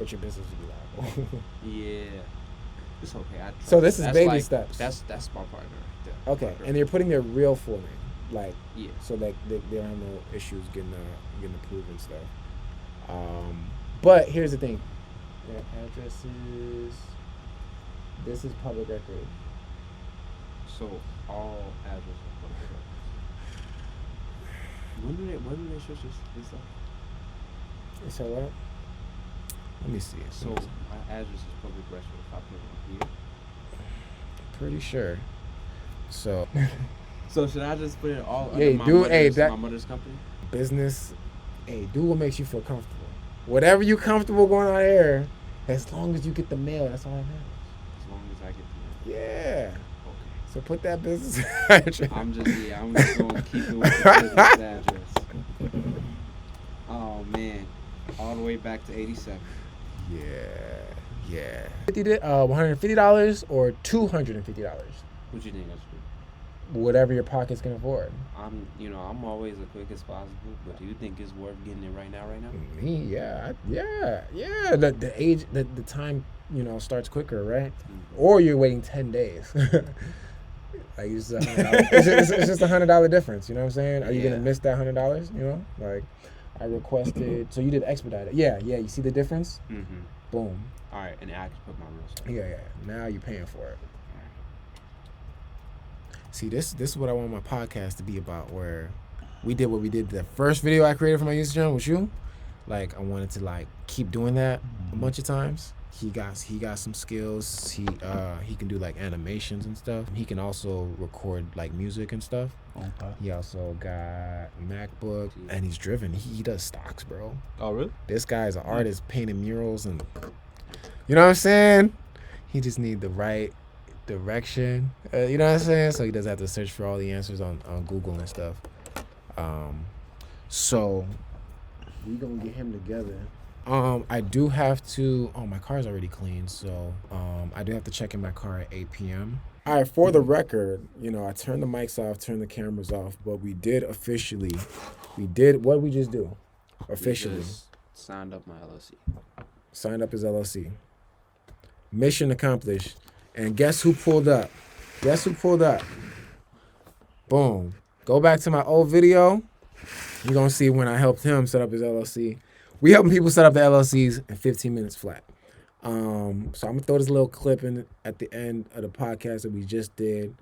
but your business will be liable. Yeah. It's okay. So this is baby steps. That's my partner right there. Okay, and they're putting their real full name, so like they don't have no issues getting approved and stuff. But here's the thing: their addresses. This is public record. So all addresses are public records. When do they switch this stuff? It's alright. Let me see. So my address is public record if I put it on here. Pretty sure. So. So should I just put it all Hey, under my mother's company? Business. Hey, do what makes you feel comfortable. Whatever you comfortable going on air, as long as you get the mail, that's all that matters. As long as I get the mail. Yeah. Okay. So put that business. I'm just gonna keep it with the business address. Oh man, all the way back to 87. Yeah. $150 or $250? What you think that's good? Whatever your pockets can afford. I'm always as quick as possible, but do you think it's worth getting it right now? Me, yeah. The age, the time, starts quicker, right? Or you're waiting 10 days. Like it's just it's just $100 difference. You know what I'm saying? Are you gonna miss that $100? Like I requested. So you did expedite it. Yeah. You see the difference? Mm-hmm. Boom. All right, and I can put my real stuff. Yeah. Now you're paying for it. See, this is what I want my podcast to be about, where we did what we did the first video I created for my YouTube channel with you. Like I wanted to keep doing that a bunch of times. He got some skills. He can do animations and stuff. He can also record music and stuff. Okay. He also got a MacBook and he's driven. He does stocks, bro. Oh really? This guy's an artist painting murals and you know what I'm saying? He just need the right direction. You know what I'm saying? So he doesn't have to search for all the answers on Google and stuff. So we gonna get him together. I do have to. Oh, my car's already clean, so I do have to check in my car at 8 p.m. All right, for the record, I turned the mics off, turned the cameras off, but we did officially. What did we just do? Officially. We just signed up my LLC. Signed up his LLC. Mission accomplished. And guess who pulled up? Boom. Go back to my old video. You're going to see when I helped him set up his LLC. We helping people set up the LLCs in 15 minutes flat. So I'm going to throw this little clip in at the end of the podcast that we just did.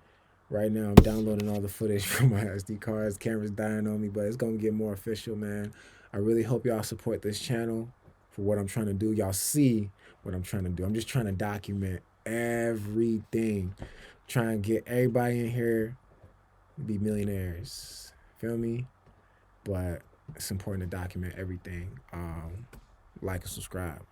Right now, I'm downloading all the footage from my SD cards. Camera's dying on me, but it's going to get more official, man. I really hope y'all support this channel for what I'm trying to do. Y'all see what I'm trying to do. I'm just trying to document everything. Trying to get everybody in here to be millionaires. Feel me? But it's important to document everything. Like and subscribe.